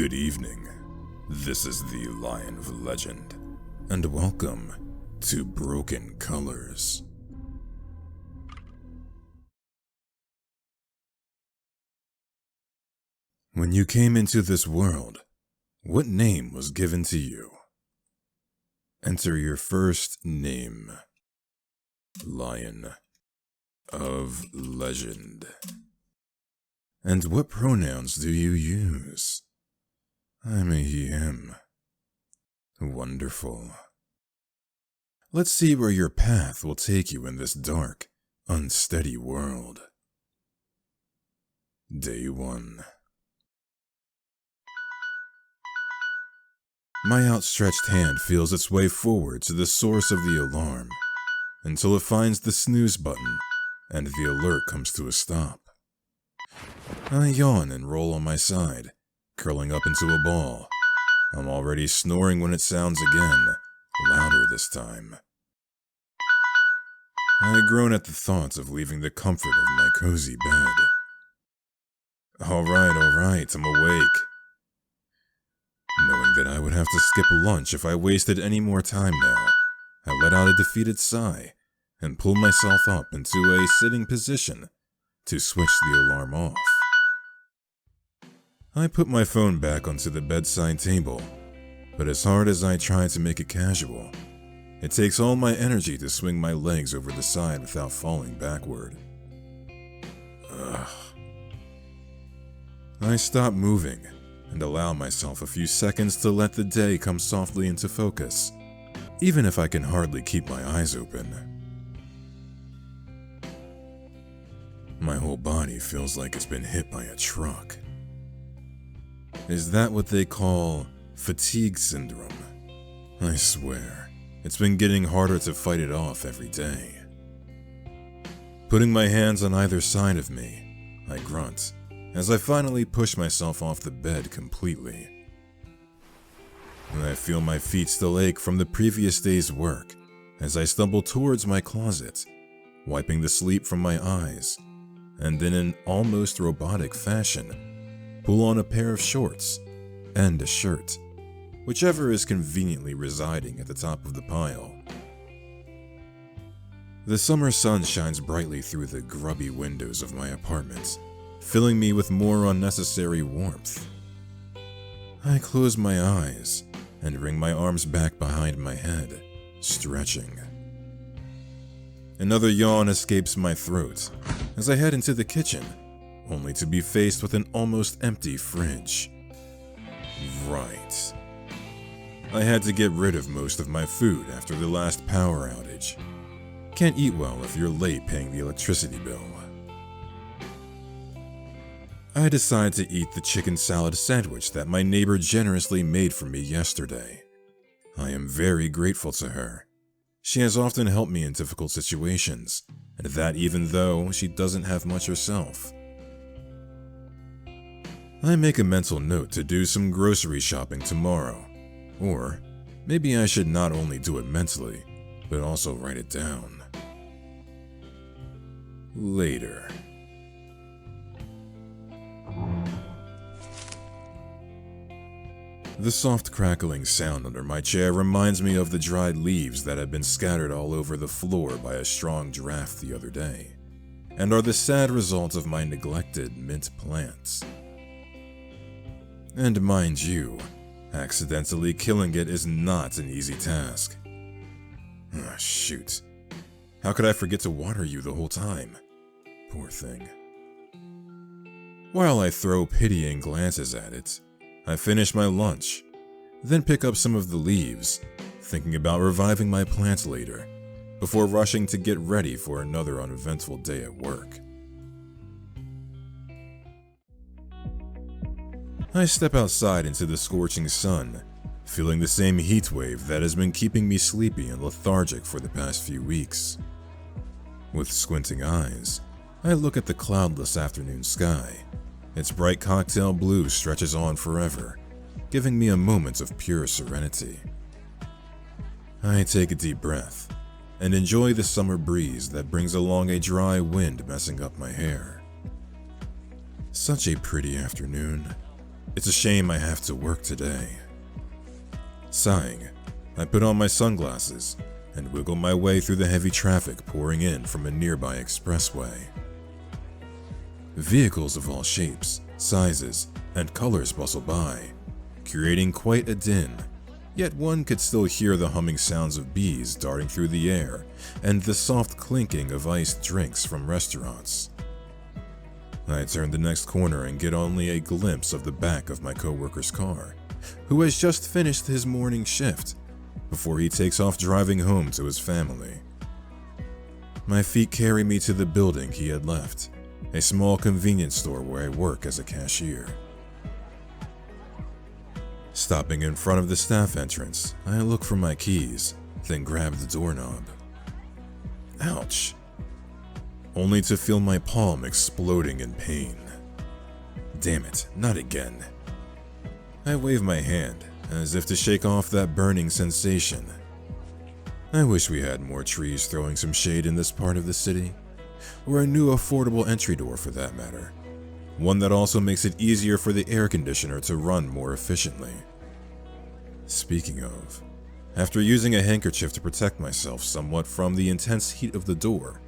Good evening. This is the Lion of Legend, and welcome to Broken Colors. When you came into this world, what name was given to you? Enter your first name. Lion of Legend. And what pronouns do you use? I'm a he, him. Wonderful. Let's see where your path will take you in this dark, unsteady world. Day 1. My outstretched hand feels its way forward to the source of the alarm, until it finds the snooze button, and the alert comes to a stop. I yawn and roll on my side, curling up into a ball. I'm already snoring when it sounds again, louder this time. I groan at the thought of leaving the comfort of my cozy bed. Alright, I'm awake. Knowing that I would have to skip lunch if I wasted any more time now, I let out a defeated sigh and pulled myself up into a sitting position to switch the alarm off. I put my phone back onto the bedside table, but as hard as I try to make it casual, it takes all my energy to swing my legs over the side without falling backward. I stop moving and allow myself a few seconds to let the day come softly into focus, even if I can hardly keep my eyes open. My whole body feels like it's been hit by a truck. Is that what they call fatigue syndrome? I swear, it's been getting harder to fight it off every day. Putting my hands on either side of me, I grunt as I finally push myself off the bed completely. I feel my feet still ache from the previous day's work as I stumble towards my closet, wiping the sleep from my eyes, and in an almost robotic fashion, pull on a pair of shorts and a shirt, whichever is conveniently residing at the top of the pile. The summer sun shines brightly through the grubby windows of my apartment, filling me with more unnecessary warmth. I close my eyes and wring my arms back behind my head, stretching. Another yawn escapes my throat as I head into the kitchen, only to be faced with an almost empty fridge. Right. I had to get rid of most of my food after the last power outage. Can't eat well if you're late paying the electricity bill. I decide to eat the chicken salad sandwich that my neighbor generously made for me yesterday. I am very grateful to her. She has often helped me in difficult situations, and that even though she doesn't have much herself. I make a mental note to do some grocery shopping tomorrow, or maybe I should not only do it mentally, but also write it down. Later. The soft crackling sound under my chair reminds me of the dried leaves that had been scattered all over the floor by a strong draft the other day, and are the sad result of my neglected mint plants. And mind you, accidentally killing it is not an easy task. Shoot. How could I forget to water you the whole time? Poor thing. While I throw pitying glances at it, I finish my lunch, then pick up some of the leaves, thinking about reviving my plants later, before rushing to get ready for another uneventful day at work. I step outside into the scorching sun, feeling the same heat wave that has been keeping me sleepy and lethargic for the past few weeks. With squinting eyes, I look at the cloudless afternoon sky. Its bright cocktail blue stretches on forever, giving me a moment of pure serenity. I take a deep breath and enjoy the summer breeze that brings along a dry wind messing up my hair. Such a pretty afternoon. It's a shame I have to work today. Sighing, I put on my sunglasses and wiggle my way through the heavy traffic pouring in from a nearby expressway. Vehicles of all shapes, sizes, and colors bustle by, creating quite a din, yet one could still hear the humming sounds of bees darting through the air and the soft clinking of iced drinks from restaurants. I turn the next corner and get only a glimpse of the back of my coworker's car, who has just finished his morning shift before he takes off driving home to his family. My feet carry me to the building he had left, a small convenience store where I work as a cashier. Stopping in front of the staff entrance, I look for my keys, then grab the doorknob. Ouch! Only to feel my palm exploding in pain. Damn it, not again. I wave my hand, as if to shake off that burning sensation. I wish we had more trees throwing some shade in this part of the city, or a new affordable entry door for that matter. One that also makes it easier for the air conditioner to run more efficiently. Speaking of, after using a handkerchief to protect myself somewhat from the intense heat of the door,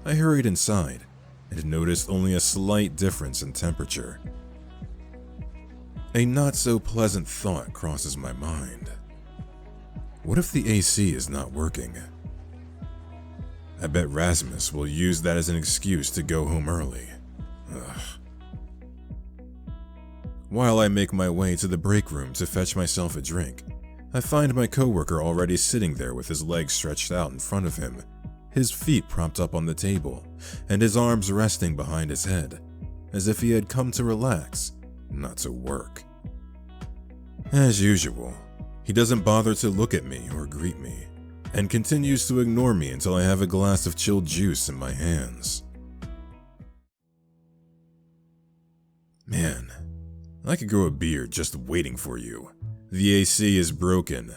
I hurried inside and noticed only a slight difference in temperature. A not so pleasant thought crosses my mind. What if the AC is not working? I bet Rasmus will use that as an excuse to go home early. Ugh. While I make my way to the break room to fetch myself a drink, I find my coworker already sitting there with his legs stretched out in front of him, his feet propped up on the table, and his arms resting behind his head, as if he had come to relax, not to work. As usual, he doesn't bother to look at me or greet me, and continues to ignore me until I have a glass of chilled juice in my hands. Man, I could grow a beard just waiting for you. The AC is broken.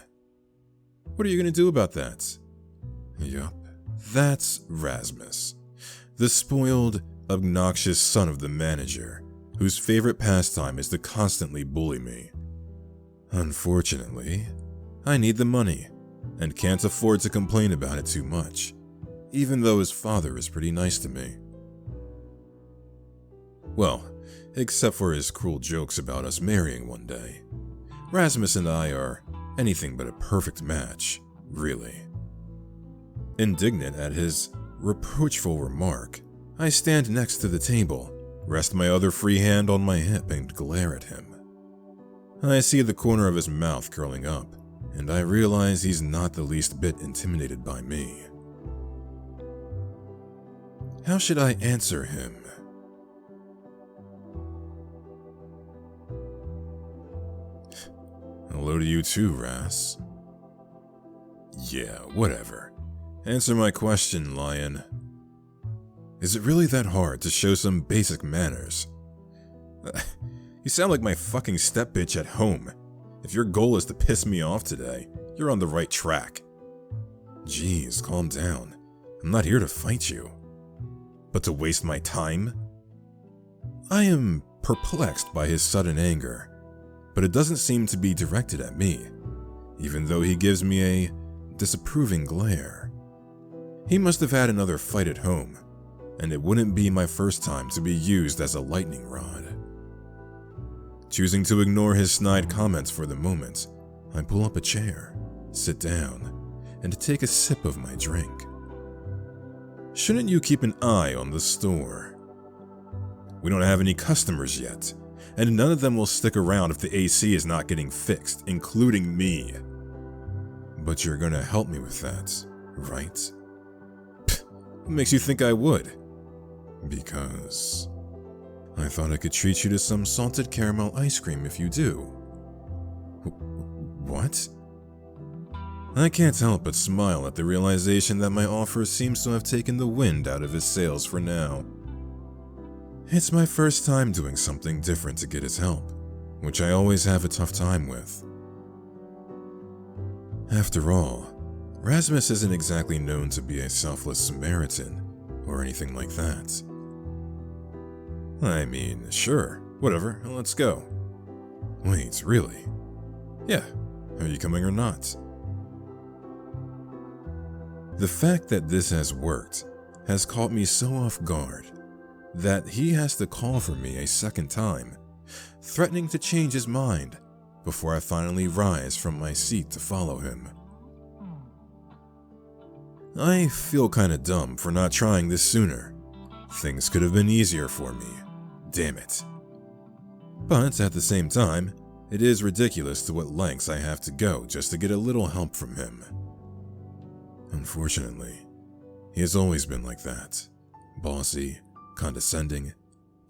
What are you gonna do about that? Yup, that's Rasmus, the spoiled, obnoxious son of the manager, whose favorite pastime is to constantly bully me. Unfortunately, I need the money, and can't afford to complain about it too much, even though his father is pretty nice to me. Well, except for his cruel jokes about us marrying one day. Rasmus and I are anything but a perfect match, really. Indignant at his reproachful remark, I stand next to the table, rest my other free hand on my hip, and glare at him. I see the corner of his mouth curling up, and I realize he's not the least bit intimidated by me. How should I answer him? Hello to you too, Ras. Yeah, whatever. Answer my question, Lion. Is it really that hard to show some basic manners? You sound like my fucking stepbitch at home. If your goal is to piss me off today, you're on the right track. Jeez, calm down. I'm not here to fight you. But to waste my time? I am perplexed by his sudden anger, but it doesn't seem to be directed at me, even though he gives me a disapproving glare. He must have had another fight at home, and it wouldn't be my first time to be used as a lightning rod. Choosing to ignore his snide comments for the moment, I pull up a chair, sit down, and take a sip of my drink. Shouldn't you keep an eye on the store? We don't have any customers yet, and none of them will stick around if the AC is not getting fixed, including me. But you're gonna help me with that, right? Pfft, what makes you think I would? Because I thought I could treat you to some salted caramel ice cream if you do. What? I can't help but smile at the realization that my offer seems to have taken the wind out of his sails for now. It's my first time doing something different to get his help, which I always have a tough time with. After all, Rasmus isn't exactly known to be a selfless Samaritan or anything like that. I mean, sure, whatever, let's go. Wait, really? Yeah, are you coming or not? The fact that this has worked has caught me so off guard that he has to call for me a second time, threatening to change his mind before I finally rise from my seat to follow him. I feel kinda dumb for not trying this sooner. Things could have been easier for me. Damn it. But at the same time, it is ridiculous to what lengths I have to go just to get a little help from him. Unfortunately, he has always been like that. Bossy, condescending,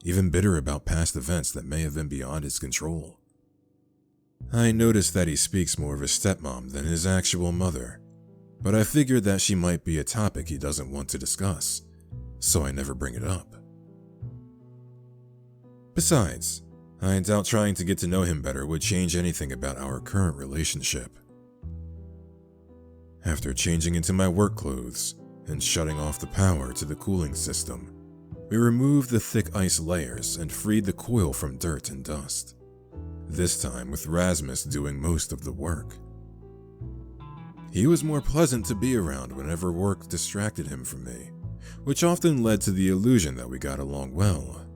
even bitter about past events that may have been beyond his control. I noticed that he speaks more of his stepmom than his actual mother, but I figured that she might be a topic he doesn't want to discuss, so I never bring it up. Besides, I doubt trying to get to know him better would change anything about our current relationship. After changing into my work clothes and shutting off the power to the cooling system, we removed the thick ice layers and freed the coil from dirt and dust, this time with Rasmus doing most of the work. He was more pleasant to be around whenever work distracted him from me, which often led to the illusion that we got along well.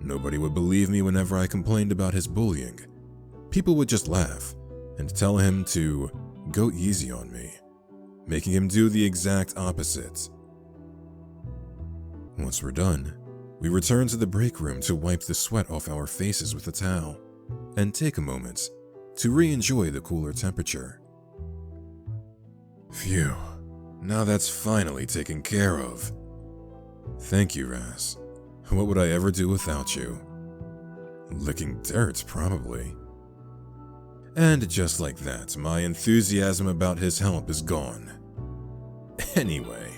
Nobody would believe me whenever I complained about his bullying. People would just laugh and tell him to go easy on me, making him do the exact opposite. Once we're done, we return to the break room to wipe the sweat off our faces with a towel and take a moment to re-enjoy the cooler temperature. Phew, now that's finally taken care of. Thank you, Raz. What would I ever do without you? Licking dirt, probably. And just like that, my enthusiasm about his help is gone. Anyway,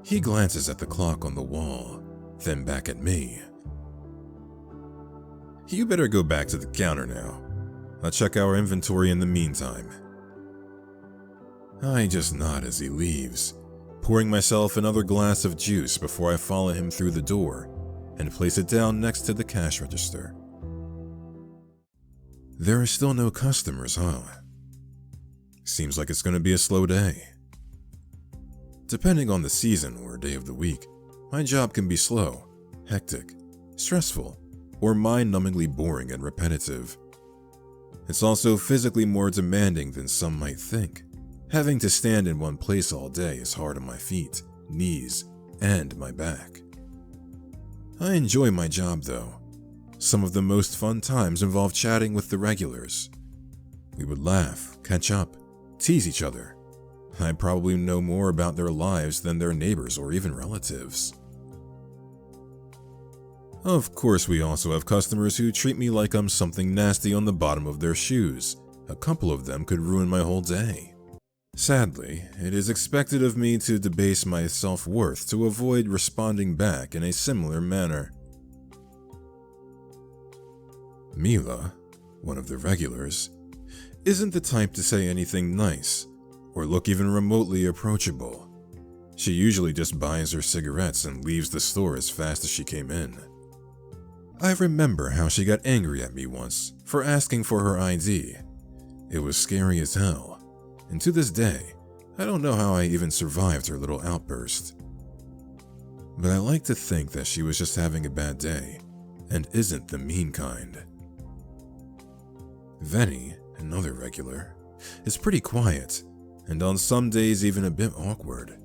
he glances at the clock on the wall, then back at me. You better go back to the counter now. I'll check our inventory in the meantime. I just nod as he leaves, pouring myself another glass of juice before I follow him through the door and place it down next to the cash register. There are still no customers, huh? Seems like it's going to be a slow day. Depending on the season or day of the week, my job can be slow, hectic, stressful, or mind-numbingly boring and repetitive. It's also physically more demanding than some might think. Having to stand in one place all day is hard on my feet, knees, and my back. I enjoy my job though. Some of the most fun times involve chatting with the regulars. We would laugh, catch up, tease each other. I probably know more about their lives than their neighbors or even relatives. Of course, we also have customers who treat me like I'm something nasty on the bottom of their shoes. A couple of them could ruin my whole day. Sadly, it is expected of me to debase my self-worth to avoid responding back in a similar manner. Mila, one of the regulars, isn't the type to say anything nice or look even remotely approachable. She usually just buys her cigarettes and leaves the store as fast as she came in. I remember how she got angry at me once for asking for her ID. It was scary as hell. And to this day, I don't know how I even survived her little outburst. But I like to think that she was just having a bad day, and isn't the mean kind. Venny, another regular, is pretty quiet, and on some days even a bit awkward.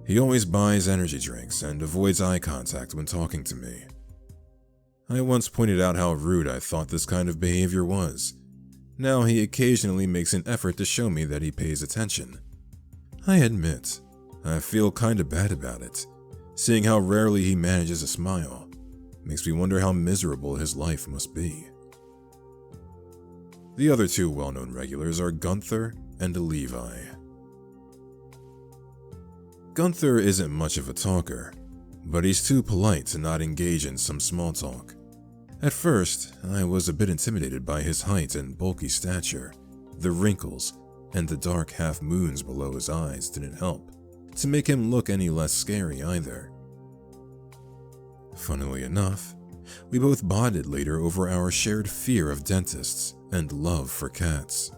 He always buys energy drinks and avoids eye contact when talking to me. I once pointed out how rude I thought this kind of behavior was. Now he occasionally makes an effort to show me that he pays attention. I admit, I feel kinda bad about it. Seeing how rarely he manages a smile makes me wonder how miserable his life must be. The other two well-known regulars are Gunther and Levi. Gunther isn't much of a talker, but he's too polite to not engage in some small talk. At first, I was a bit intimidated by his height and bulky stature. The wrinkles and the dark half-moons below his eyes didn't help to make him look any less scary either. Funnily enough, We both bonded later over our shared fear of dentists and love for cats.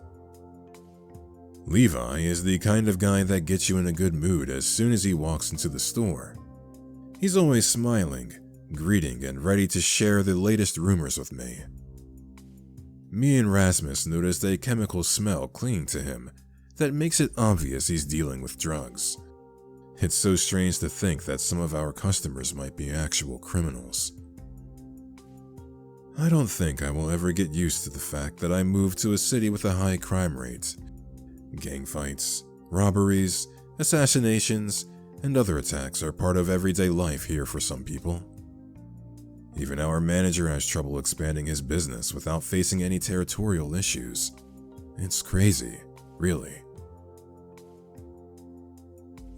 Levi is the kind of guy that gets you in a good mood as soon as he walks into the store. He's always smiling, greeting, and ready to share the latest rumors with me. Me and Rasmus noticed a chemical smell clinging to him that makes it obvious he's dealing with drugs. It's so strange to think that some of our customers might be actual criminals. I don't think I will ever get used to the fact that I moved to a city with a high crime rate. Gang fights, robberies, assassinations, and other attacks are part of everyday life here for some people. Even our manager has trouble expanding his business without facing any territorial issues. It's crazy, really.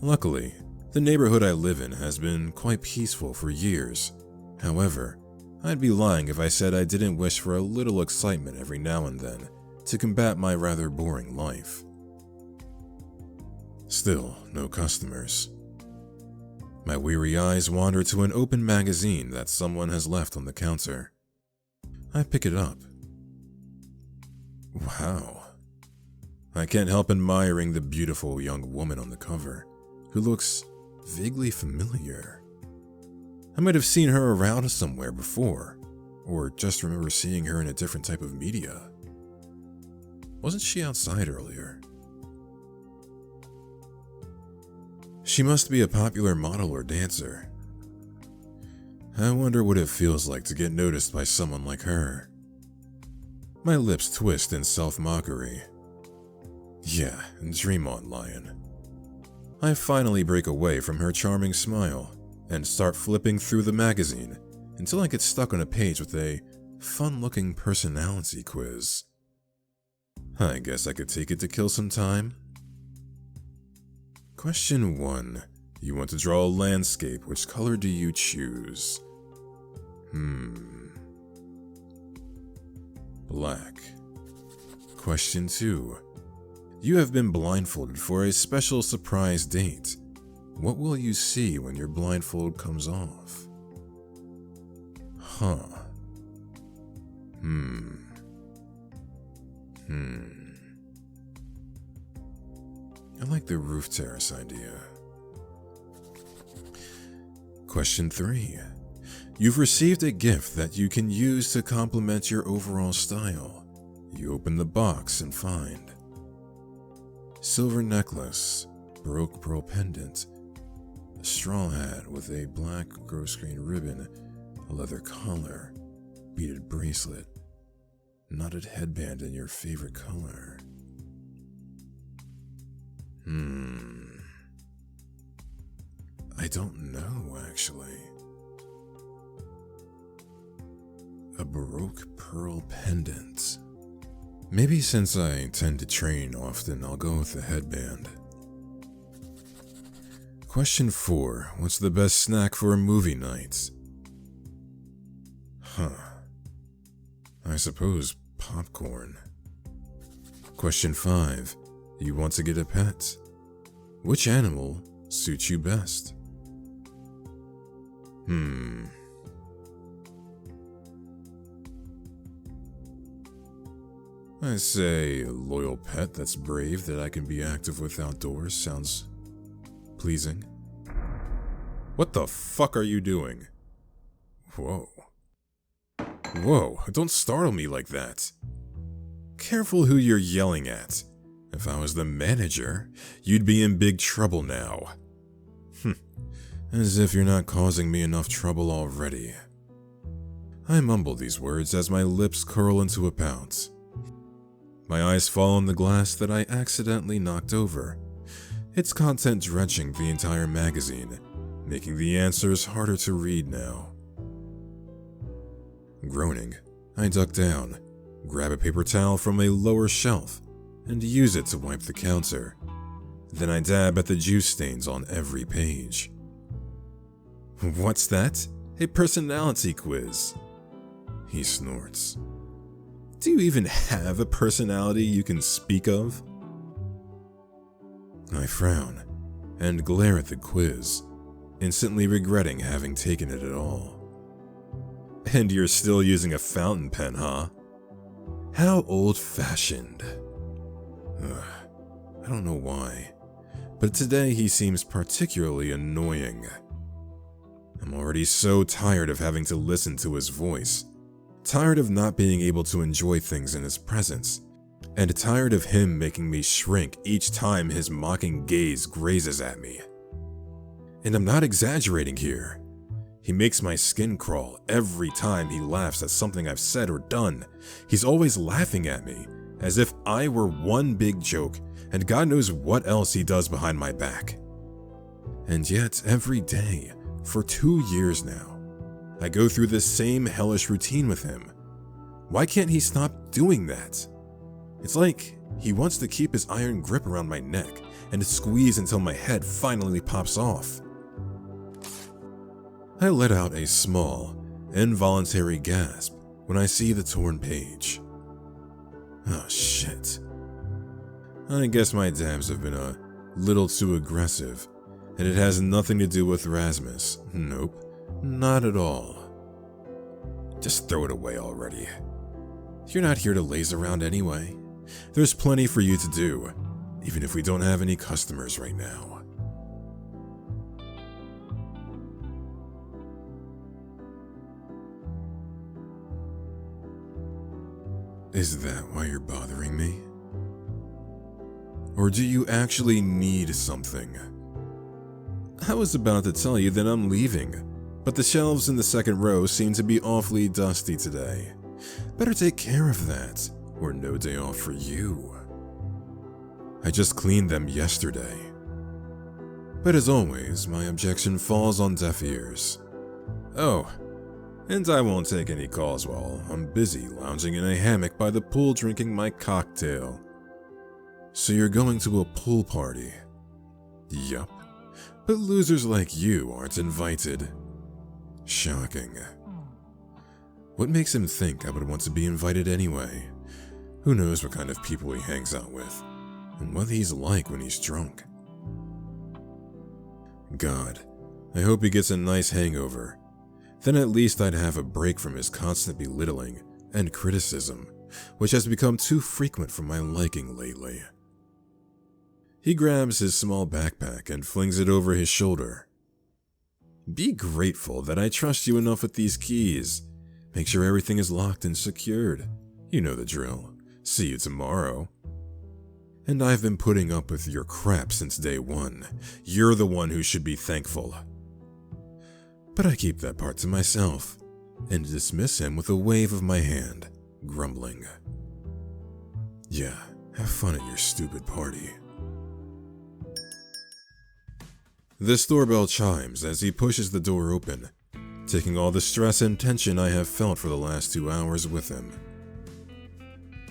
Luckily, the neighborhood I live in has been quite peaceful for years. However, I'd be lying if I said I didn't wish for a little excitement every now and then to combat my rather boring life. Still, no customers. My weary eyes wander to an open magazine that someone has left on the counter. I pick it up. Wow. I can't help admiring the beautiful young woman on the cover, who looks vaguely familiar. I might have seen her around somewhere before, or just remember seeing her in a different type of media. Wasn't she outside earlier? She must be a popular model or dancer. I wonder what it feels like to get noticed by someone like her. My lips twist in self-mockery. Yeah, dream on, lion. I finally break away from her charming smile and start flipping through the magazine until I get stuck on a page with a fun-looking personality quiz. I guess I could take it to kill some time. Question 1. You want to draw a landscape. Which color do you choose? Black. Question 2. You have been blindfolded for a special surprise date. What will you see when your blindfold comes off? I like the roof terrace idea. Question 3. You've received a gift that you can use to complement your overall style. You open the box and find silver necklace, Baroque pearl pendant, a straw hat with a black grosgrain ribbon, a leather collar, beaded bracelet, knotted headband in your favorite color. I don't know, actually. A Baroque pearl pendant. Maybe since I tend to train often, I'll go with the headband. Question 4. What's the best snack for a movie night? I suppose popcorn. Question 5. You want to get a pet? Which animal suits you best? I say a loyal pet that's brave that I can be active with outdoors sounds pleasing. What the fuck are you doing? Whoa, don't startle me like that. Careful who you're yelling at. If I was the manager, you'd be in big trouble now. As if you're not causing me enough trouble already. I mumble these words as my lips curl into a pout. My eyes fall on the glass that I accidentally knocked over, its content drenching the entire magazine, making the answers harder to read now. Groaning, I duck down, grab a paper towel from a lower shelf, and use it to wipe the counter. Then I dab at the juice stains on every page. What's that? A personality quiz. He snorts. Do you even have a personality you can speak of? I frown and glare at the quiz, instantly regretting having taken it at all. And you're still using a fountain pen, huh? How old-fashioned. I don't know why, but today he seems particularly annoying. I'm already so tired of having to listen to his voice, tired of not being able to enjoy things in his presence, and tired of him making me shrink each time his mocking gaze grazes at me. And I'm not exaggerating here. He makes my skin crawl every time he laughs at something I've said or done. He's always laughing at me, as if I were one big joke, and God knows what else he does behind my back. And yet, every day, for 2 years now, I go through this same hellish routine with him. Why can't he stop doing that? It's like he wants to keep his iron grip around my neck and squeeze until my head finally pops off. I let out a small, involuntary gasp when I see the torn page. Oh shit. I guess my dabs have been a little too aggressive, and it has nothing to do with Rasmus. Nope, not at all. Just throw it away already. You're not here to laze around anyway. There's plenty for you to do, even if we don't have any customers right now. Is that why you're bothering me? Or do you actually need something? I was about to tell you that I'm leaving, but the shelves in the second row seem to be awfully dusty today. Better take care of that, or no day off for you. I just cleaned them yesterday. But as always, my objection falls on deaf ears. Oh, and I won't take any calls while I'm busy lounging in a hammock by the pool drinking my cocktail. So you're going to a pool party? Yup. But losers like you aren't invited. Shocking. What makes him think I would want to be invited anyway? Who knows what kind of people he hangs out with, and what he's like when he's drunk. God, I hope he gets a nice hangover. Then at least I'd have a break from his constant belittling and criticism, which has become too frequent for my liking lately. He grabs his small backpack and flings it over his shoulder. Be grateful that I trust you enough with these keys. Make sure everything is locked and secured. You know the drill. See you tomorrow. And I've been putting up with your crap since day one. You're the one who should be thankful. But I keep that part to myself and dismiss him with a wave of my hand, grumbling. Yeah, have fun at your stupid party. The doorbell chimes as he pushes the door open, taking all the stress and tension I have felt for the last 2 hours with him.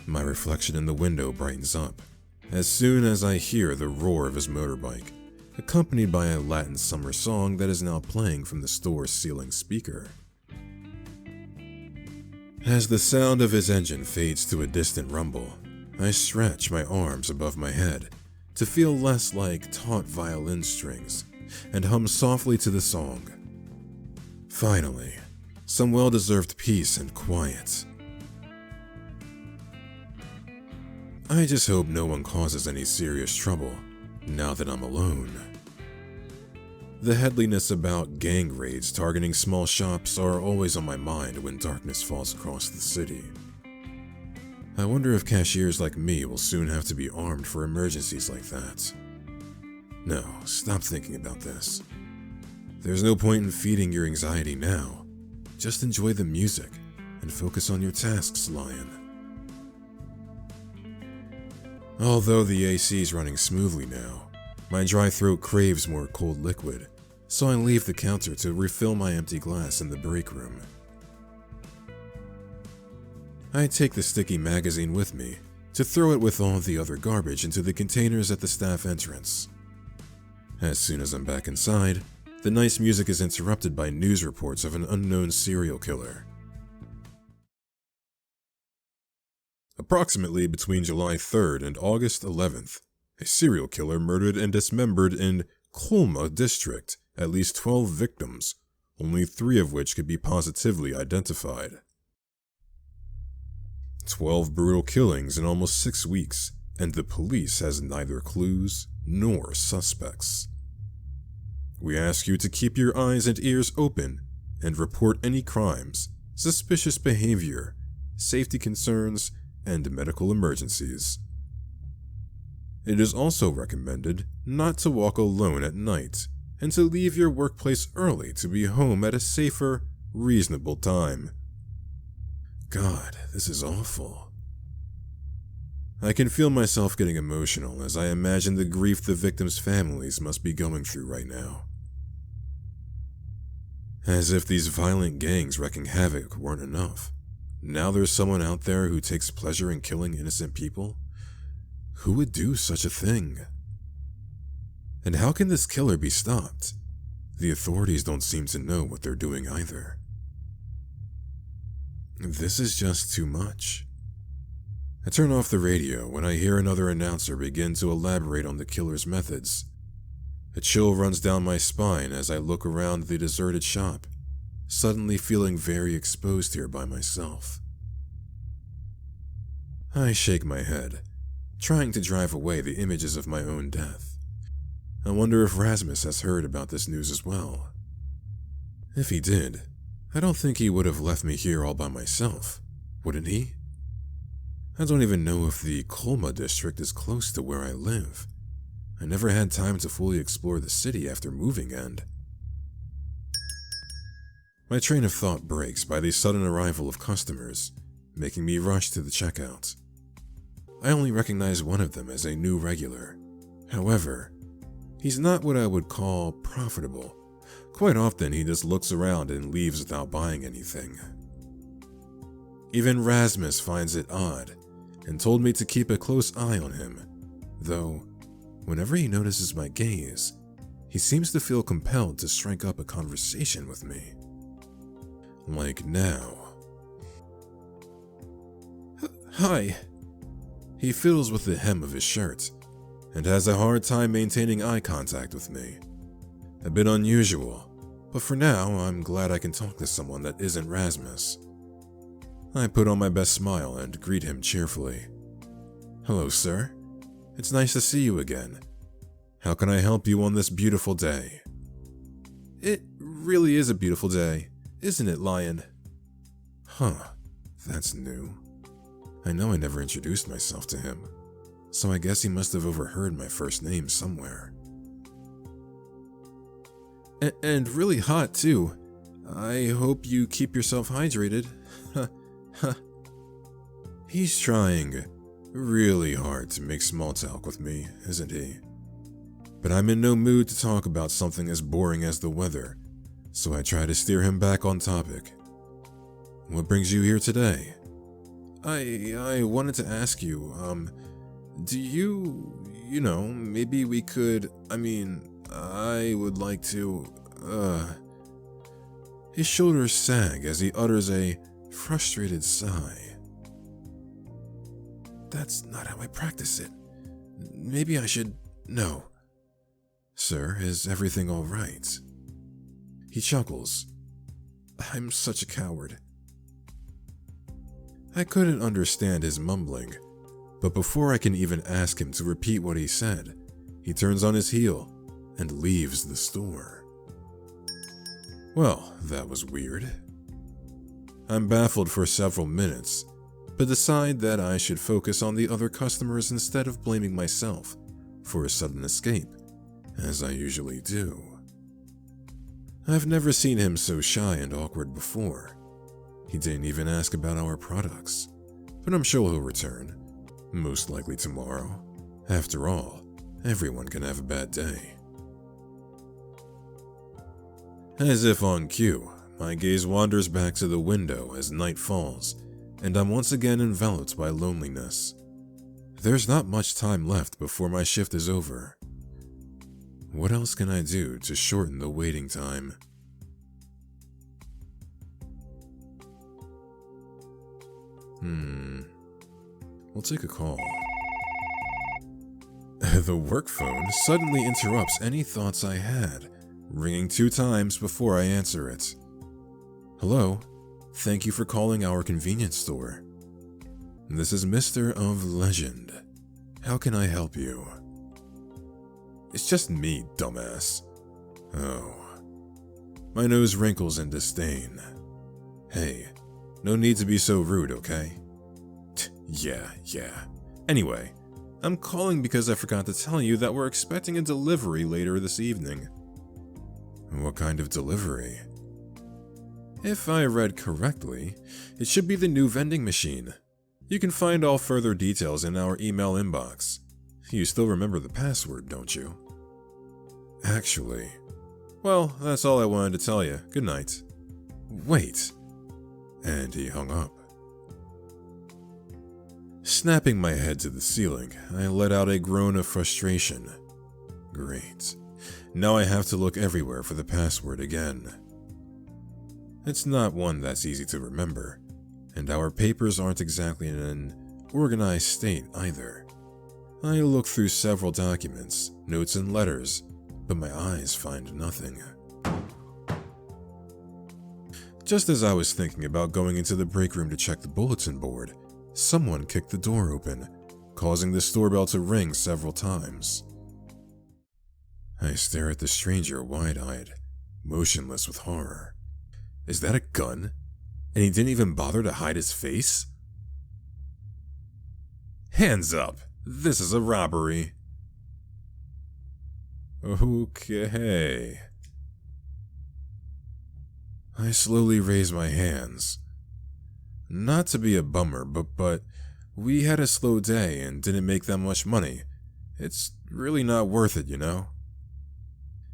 My reflection in the window brightens up as soon as I hear the roar of his motorbike, accompanied by a Latin summer song that is now playing from the store's ceiling speaker. As the sound of his engine fades to a distant rumble, I stretch my arms above my head to feel less like taut violin strings and hum softly to the song. Finally, some well-deserved peace and quiet. I just hope no one causes any serious trouble now that I'm alone. The headliness about gang raids targeting small shops are always on my mind when darkness falls across the city. I wonder if cashiers like me will soon have to be armed for emergencies like that. No, stop thinking about this. There's no point in feeding your anxiety now. Just enjoy the music and focus on your tasks, Lion. Although the AC's running smoothly now, my dry throat craves more cold liquid, so I leave the counter to refill my empty glass in the break room. I take the sticky magazine with me to throw it with all the other garbage into the containers at the staff entrance. As soon as I'm back inside, the nice music is interrupted by news reports of an unknown serial killer. Approximately between July 3rd and August 11th, a serial killer murdered and dismembered in Colma district at least 12 victims, only 3 of which could be positively identified. 12 brutal killings in almost 6 weeks, and the police has neither clues nor suspects. We ask you to keep your eyes and ears open and report any crimes, suspicious behavior, safety concerns, and medical emergencies. It is also recommended not to walk alone at night and to leave your workplace early to be home at a safer, reasonable time. God, this is awful. I can feel myself getting emotional as I imagine the grief the victims' families must be going through right now. As if these violent gangs wreaking havoc weren't enough, now there's someone out there who takes pleasure in killing innocent people? Who would do such a thing? And how can this killer be stopped? The authorities don't seem to know what they're doing either. This is just too much. I turn off the radio when I hear another announcer begin to elaborate on the killer's methods. A chill runs down my spine as I look around the deserted shop, suddenly feeling very exposed here by myself. I shake my head, trying to drive away the images of my own death. I wonder if Rasmus has heard about this news as well. If he did, I don't think he would have left me here all by myself, wouldn't he? I don't even know if the Kolma district is close to where I live. I never had time to fully explore the city after moving and... My train of thought breaks by the sudden arrival of customers, making me rush to the checkout. I only recognize one of them as a new regular. However, he's not what I would call profitable. Quite often he just looks around and leaves without buying anything. Even Rasmus finds it odd and told me to keep a close eye on him, though whenever he notices my gaze, he seems to feel compelled to strike up a conversation with me. Like now. Hi. He fiddles with the hem of his shirt and has a hard time maintaining eye contact with me. A bit unusual, but for now I'm glad I can talk to someone that isn't Rasmus. I put on my best smile and greet him cheerfully. Hello, sir. It's nice to see you again. How can I help you on this beautiful day? It really is a beautiful day, isn't it, Lion? Huh, that's new. I know I never introduced myself to him, so I guess he must have overheard my first name somewhere. And really hot, too. I hope you keep yourself hydrated. He's trying really hard to make small talk with me, isn't he? But I'm in no mood to talk about something as boring as the weather, so I try to steer him back on topic. What brings you here today? I wanted to ask you, do you know, maybe we could, I would like to, His shoulders sag as he utters a frustrated sigh. That's not how I practice it. Maybe I should... No. Sir, is everything all right? He chuckles. I'm such a coward. I couldn't understand his mumbling, but before I can even ask him to repeat what he said, he turns on his heel and leaves the store. Well, that was weird. I'm baffled for several minutes, but decide that I should focus on the other customers instead of blaming myself for a sudden escape, as I usually do. I've never seen him so shy and awkward before. He didn't even ask about our products, but I'm sure he'll return, most likely tomorrow. After all, everyone can have a bad day. As if on cue, my gaze wanders back to the window as night falls, and I'm once again enveloped by loneliness. There's not much time left before my shift is over. What else can I do to shorten the waiting time? We'll take a call. The work phone suddenly interrupts any thoughts I had, ringing 2 times before I answer it. Hello, thank you for calling our convenience store. This is Mr. of Legend. How can I help you? It's just me, dumbass. Oh. My nose wrinkles in disdain. Hey, no need to be so rude, okay? Yeah. Anyway, I'm calling because I forgot to tell you that we're expecting a delivery later this evening. What kind of delivery? If I read correctly, it should be the new vending machine. You can find all further details in our email inbox. You still remember the password, don't you? Actually. Well, that's all I wanted to tell you. Good night. Wait. And he hung up. Snapping my head to the ceiling, I let out a groan of frustration. Great. Now I have to look everywhere for the password again. It's not one that's easy to remember, and our papers aren't exactly in an organized state either. I look through several documents, notes and letters, but my eyes find nothing. Just as I was thinking about going into the break room to check the bulletin board, someone kicked the door open, causing the store bell to ring several times. I stare at the stranger wide-eyed, motionless with horror. Is that a gun? And he didn't even bother to hide his face? Hands up! This is a robbery. Okay. I slowly raise my hands. Not to be a bummer, but we had a slow day and didn't make that much money. It's really not worth it, you know?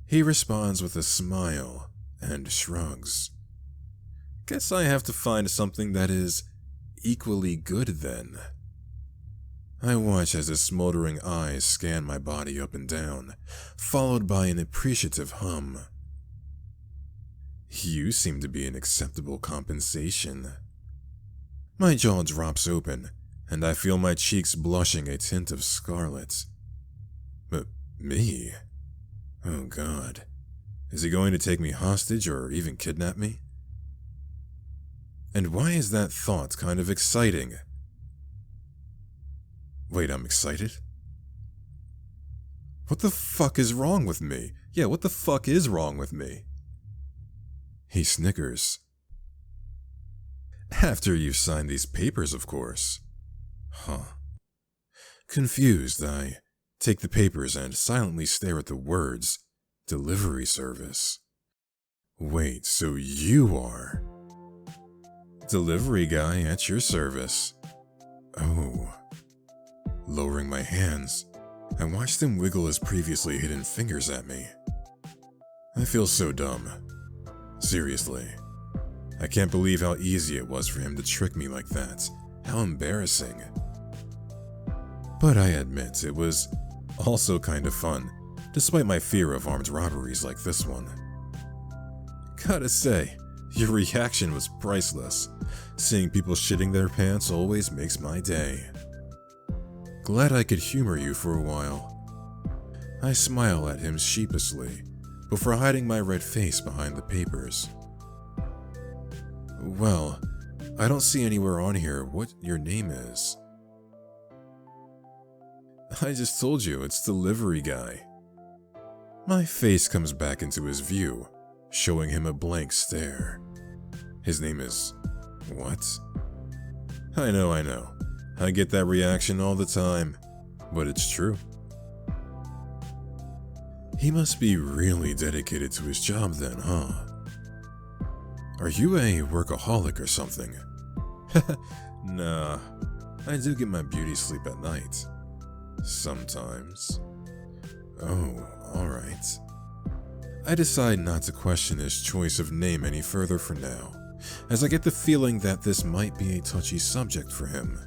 He responds with a smile and shrugs. Guess I have to find something that is equally good then. I watch as his smoldering eyes scan my body up and down, followed by an appreciative hum. You seem to be an acceptable compensation. My jaw drops open, and I feel my cheeks blushing a tint of scarlet. But me? Oh God. Is he going to take me hostage or even kidnap me? And why is that thought kind of exciting? Wait, I'm excited? What the fuck is wrong with me? Yeah, what the fuck is wrong with me? He snickers. After you've signed these papers, of course. Huh. Confused, I take the papers and silently stare at the words, delivery service. Wait, so you are... Delivery guy at your service. Oh. Lowering my hands, I watched him wiggle his previously hidden fingers at me. I feel so dumb. Seriously. I can't believe how easy it was for him to trick me like that. How embarrassing. But I admit it was also kind of fun, despite my fear of armed robberies like this one. Gotta say, your reaction was priceless. Seeing people shitting their pants always makes my day. Glad I could humor you for a while. I smile at him sheepishly, before hiding my red face behind the papers. Well, I don't see anywhere on here what your name is. I just told you, it's delivery guy. My face comes back into his view, showing him a blank stare. His name is... what? I know. I get that reaction all the time, but it's true. He must be really dedicated to his job then, huh? Are you a workaholic or something? Nah, I do get my beauty sleep at night. Sometimes. Oh, alright. I decide not to question his choice of name any further for now, as I get the feeling that this might be a touchy subject for him.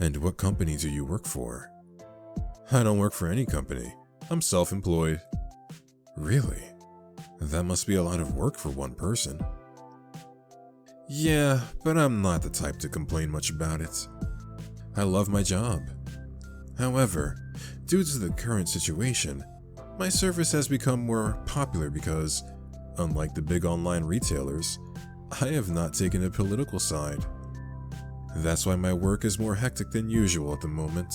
And what company do you work for? I don't work for any company. I'm self-employed. Really? That must be a lot of work for one person. Yeah, but I'm not the type to complain much about it. I love my job. However, due to the current situation, My service has become more popular because, unlike the big online retailers, I have not taken a political side. That's why my work is more hectic than usual at the moment.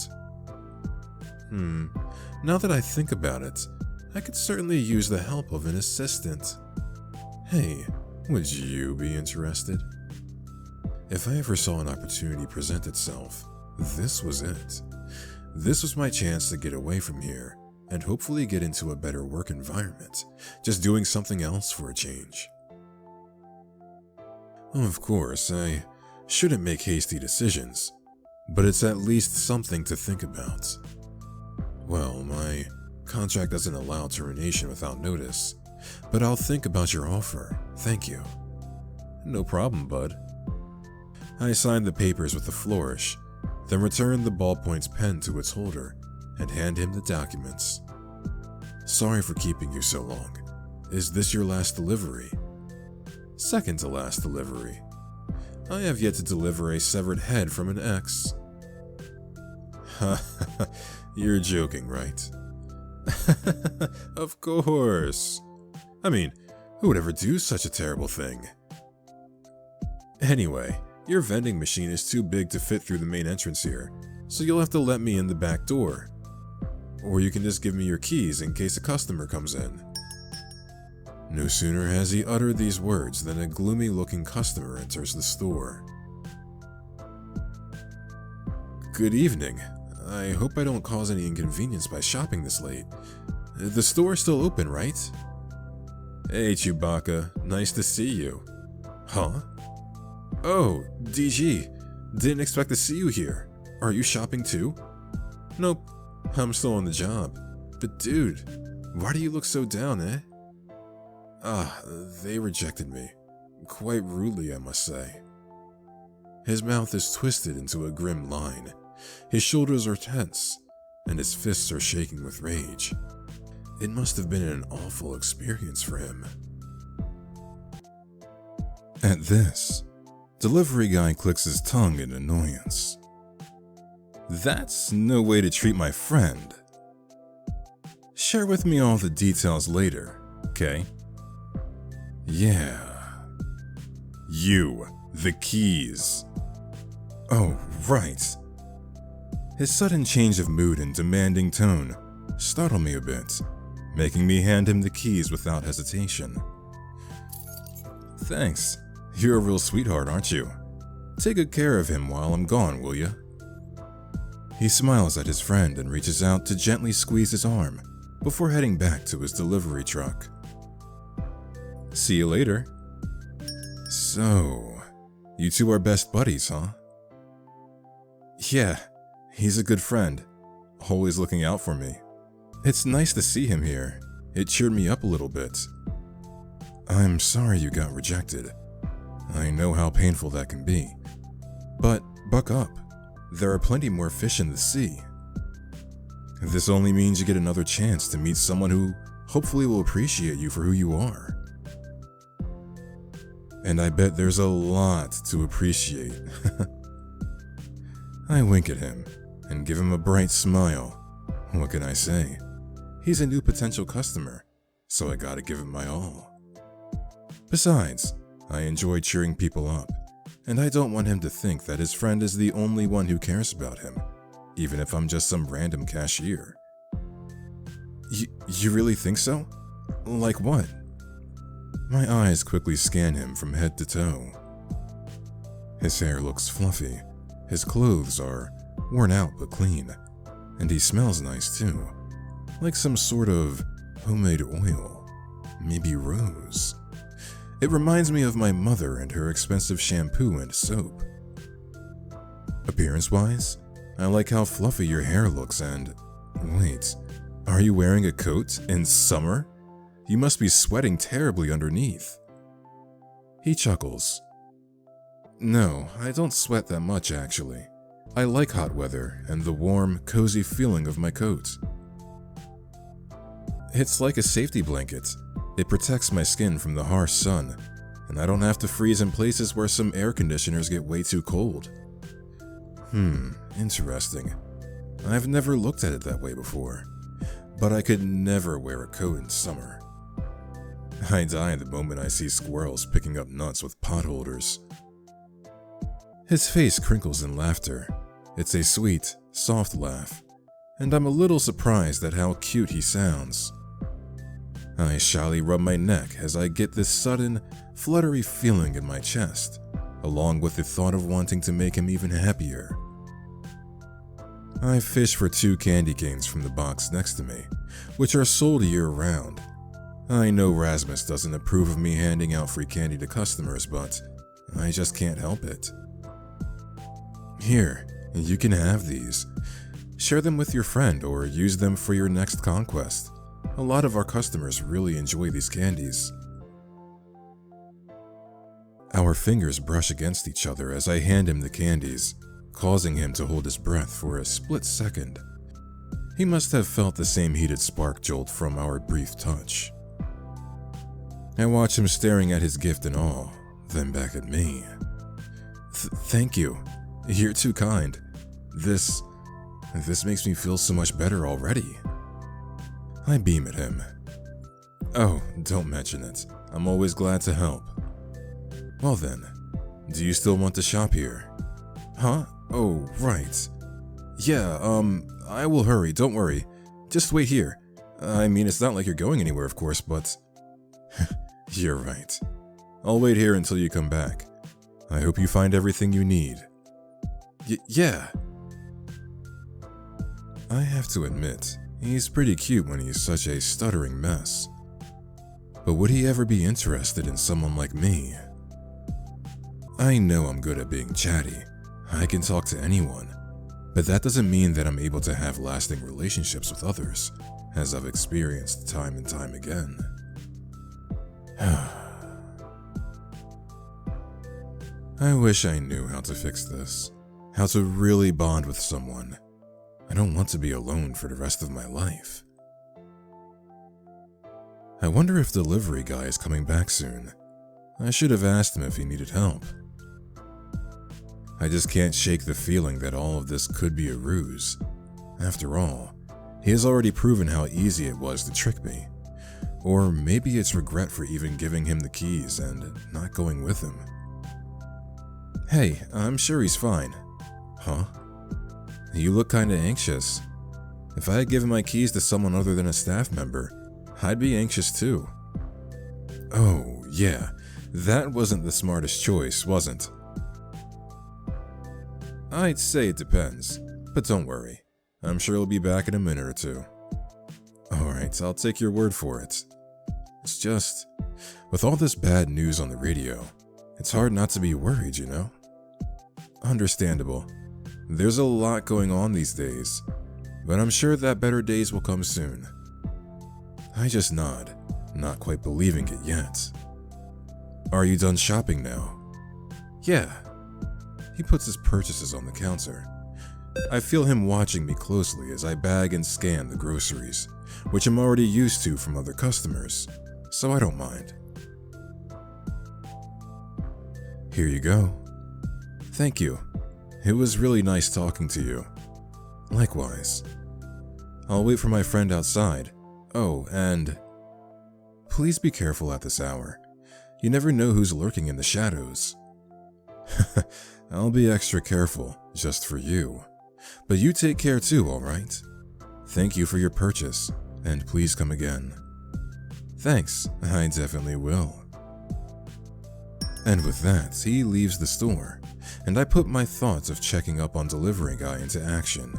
Now that I think about it, I could certainly use the help of an assistant. Hey, would you be interested? If I ever saw an opportunity present itself, this was it. This was my chance to get away from here and hopefully get into a better work environment, just doing something else for a change. Of course, I shouldn't make hasty decisions, but it's at least something to think about. Well, my contract doesn't allow termination without notice, but I'll think about your offer, thank you. No problem, bud. I signed the papers with a flourish, then returned the ballpoint pen to its holder and hand him the documents. Sorry for keeping you so long. Is this your last delivery? Second to last delivery. I have yet to deliver a severed head from an ex. Ha, you're joking, right? Of course. I mean, who would ever do such a terrible thing? Anyway, your vending machine is too big to fit through the main entrance here, so you'll have to let me in the back door. Or you can just give me your keys in case a customer comes in. No sooner has he uttered these words than a gloomy-looking customer enters the store. Good evening. I hope I don't cause any inconvenience by shopping this late. The store's still open, right? Hey, Chewbacca. Nice to see you. Huh? Oh, DG. Didn't expect to see you here. Are you shopping too? Nope. I'm still on the job. But dude, why do you look so down, eh? They rejected me. Quite rudely, I must say. His mouth is twisted into a grim line. His shoulders are tense, and his fists are shaking with rage. It must have been an awful experience for him. At this, delivery guy clicks his tongue in annoyance. That's no way to treat my friend. Share with me all the details later, okay? Yeah. You, the keys. Oh, right. His sudden change of mood and demanding tone startled me a bit, making me hand him the keys without hesitation. Thanks. You're a real sweetheart, aren't you? Take good care of him while I'm gone, will you? He smiles at his friend and reaches out to gently squeeze his arm before heading back to his delivery truck. See you later. So, you two are best buddies, huh? Yeah, he's a good friend, always looking out for me. It's nice to see him here. It cheered me up a little bit. I'm sorry you got rejected. I know how painful that can be. But buck up. There are plenty more fish in the sea. This only means you get another chance to meet someone who hopefully will appreciate you for who you are. And I bet there's a lot to appreciate. I wink at him and give him a bright smile. What can I say? He's a new potential customer, so I gotta give him my all. Besides, I enjoy cheering people up, and I don't want him to think that his friend is the only one who cares about him, even if I'm just some random cashier. You really think so? Like what? My eyes quickly scan him from head to toe. His hair looks fluffy, his clothes are worn out but clean, and he smells nice too, like some sort of homemade oil, maybe rose. It reminds me of my mother and her expensive shampoo and soap. Appearance-wise, I like how fluffy your hair looks and… Wait, are you wearing a coat in summer? You must be sweating terribly underneath. He chuckles. No, I don't sweat that much actually. I like hot weather and the warm, cozy feeling of my coat. It's like a safety blanket. It protects my skin from the harsh sun, and I don't have to freeze in places where some air conditioners get way too cold. Interesting. I've never looked at it that way before. but I could never wear a coat in summer. I die the moment I see squirrels picking up nuts with pot holders. His face crinkles in laughter. It's a sweet, soft laugh, and I'm a little surprised at how cute he sounds. I shyly rub my neck as I get this sudden, fluttery feeling in my chest, along with the thought of wanting to make him even happier. I fish for 2 candy canes from the box next to me, which are sold year-round. I know Rasmus doesn't approve of me handing out free candy to customers, but I just can't help it. Here, you can have these. Share them with your friend or use them for your next conquest. A lot of our customers really enjoy these candies. Our fingers brush against each other as I hand him the candies, causing him to hold his breath for a split second. He must have felt the same heated spark jolt from our brief touch. I watch him staring at his gift in awe, then back at me. Thank you. You're too kind. This makes me feel so much better already. I beam at him. Oh, don't mention it. I'm always glad to help. Well then, do you still want to shop here? Huh? Oh, right. Yeah, I will hurry, don't worry. Just wait here. I mean, it's not like you're going anywhere, of course, but... You're right. I'll wait here until you come back. I hope you find everything you need. Yeah. I have to admit, he's pretty cute when he's such a stuttering mess. But would he ever be interested in someone like me? I know I'm good at being chatty. I can talk to anyone. But that doesn't mean that I'm able to have lasting relationships with others, as I've experienced time and time again. I wish I knew how to fix this. How to really bond with someone. I don't want to be alone for the rest of my life. I wonder if the delivery guy is coming back soon. I should have asked him if he needed help. I just can't shake the feeling that all of this could be a ruse. After all, he has already proven how easy it was to trick me. Or maybe it's regret for even giving him the keys and not going with him. Hey, I'm sure he's fine. Huh? You look kinda anxious. If I had given my keys to someone other than a staff member, I'd be anxious too. Oh, yeah, that wasn't the smartest choice, wasn't? I'd say it depends, but don't worry. I'm sure he'll be back in a minute or two. Alright, I'll take your word for it. It's just, with all this bad news on the radio, it's hard not to be worried, you know? Understandable. There's a lot going on these days, but I'm sure that better days will come soon. I just nod, not quite believing it yet. Are you done shopping now? Yeah. He puts his purchases on the counter. I feel him watching me closely as I bag and scan the groceries, which I'm already used to from other customers, so I don't mind. Here you go. Thank you. It was really nice talking to you. Likewise. I'll wait for my friend outside. Oh, and... please be careful at this hour. You never know who's lurking in the shadows. I'll be extra careful, just for you. But you take care too, alright? Thank you for your purchase, and please come again. Thanks, I definitely will. And with that, he leaves the store, and I put my thoughts of checking up on delivery guy into action.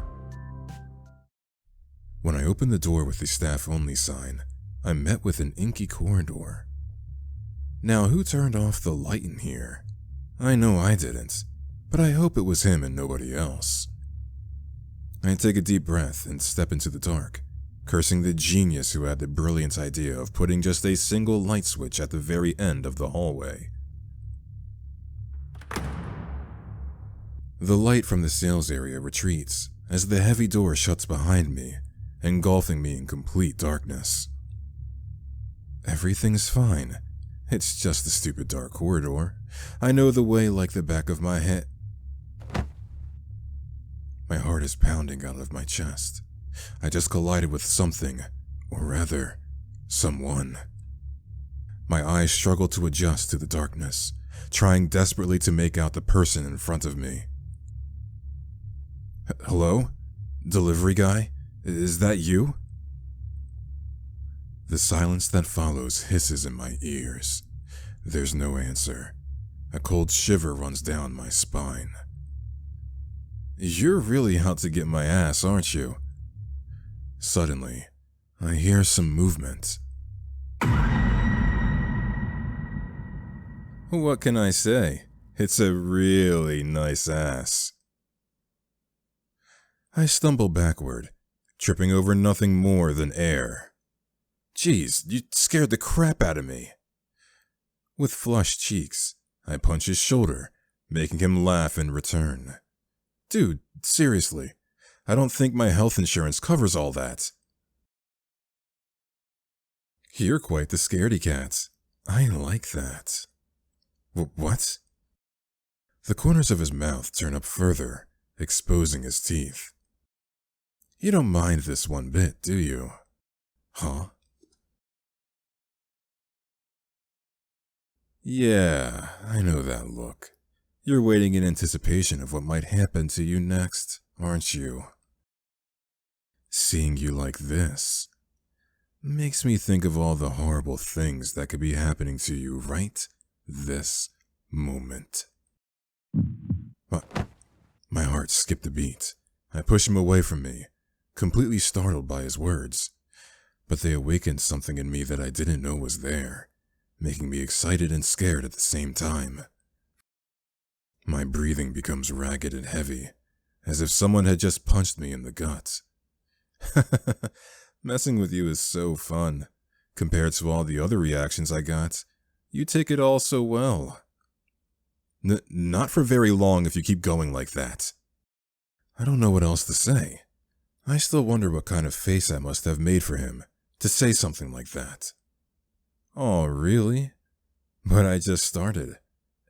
When I opened the door with the staff-only sign, I met with an inky corridor. Now, who turned off the light in here? I know I didn't, but I hope it was him and nobody else. I take a deep breath and step into the dark, cursing the genius who had the brilliant idea of putting just a single light switch at the very end of the hallway. The light from the sales area retreats as the heavy door shuts behind me, engulfing me in complete darkness. Everything's fine. It's just a stupid dark corridor. I know the way like the back of my head. My heart is pounding out of my chest. I just collided with something, or rather, someone. My eyes struggled to adjust to the darkness, trying desperately to make out the person in front of me. Hello? Delivery guy? Is that you? The silence that follows hisses in my ears. There's no answer. A cold shiver runs down my spine. You're really out to get my ass, aren't you? Suddenly, I hear some movement. What can I say? It's a really nice ass. I stumble backward, tripping over nothing more than air. Jeez, you scared the crap out of me. With flushed cheeks, I punch his shoulder, making him laugh in return. Dude, seriously, I don't think my health insurance covers all that. You're quite the scaredy cat. I like that. What? The corners of his mouth turn up further, exposing his teeth. You don't mind this one bit, do you? Huh? Yeah, I know that look. You're waiting in anticipation of what might happen to you next, aren't you? Seeing you like this makes me think of all the horrible things that could be happening to you right this moment. My heart skipped a beat. I push him away from me, completely startled by his words. But they awakened something in me that I didn't know was there, making me excited and scared at the same time. My breathing becomes ragged and heavy, as if someone had just punched me in the gut. Messing with you is so fun. Compared to all the other reactions I got, you take it all so well. Not for very long if you keep going like that. I don't know what else to say. I still wonder what kind of face I must have made for him to say something like that. Oh, really? But I just started.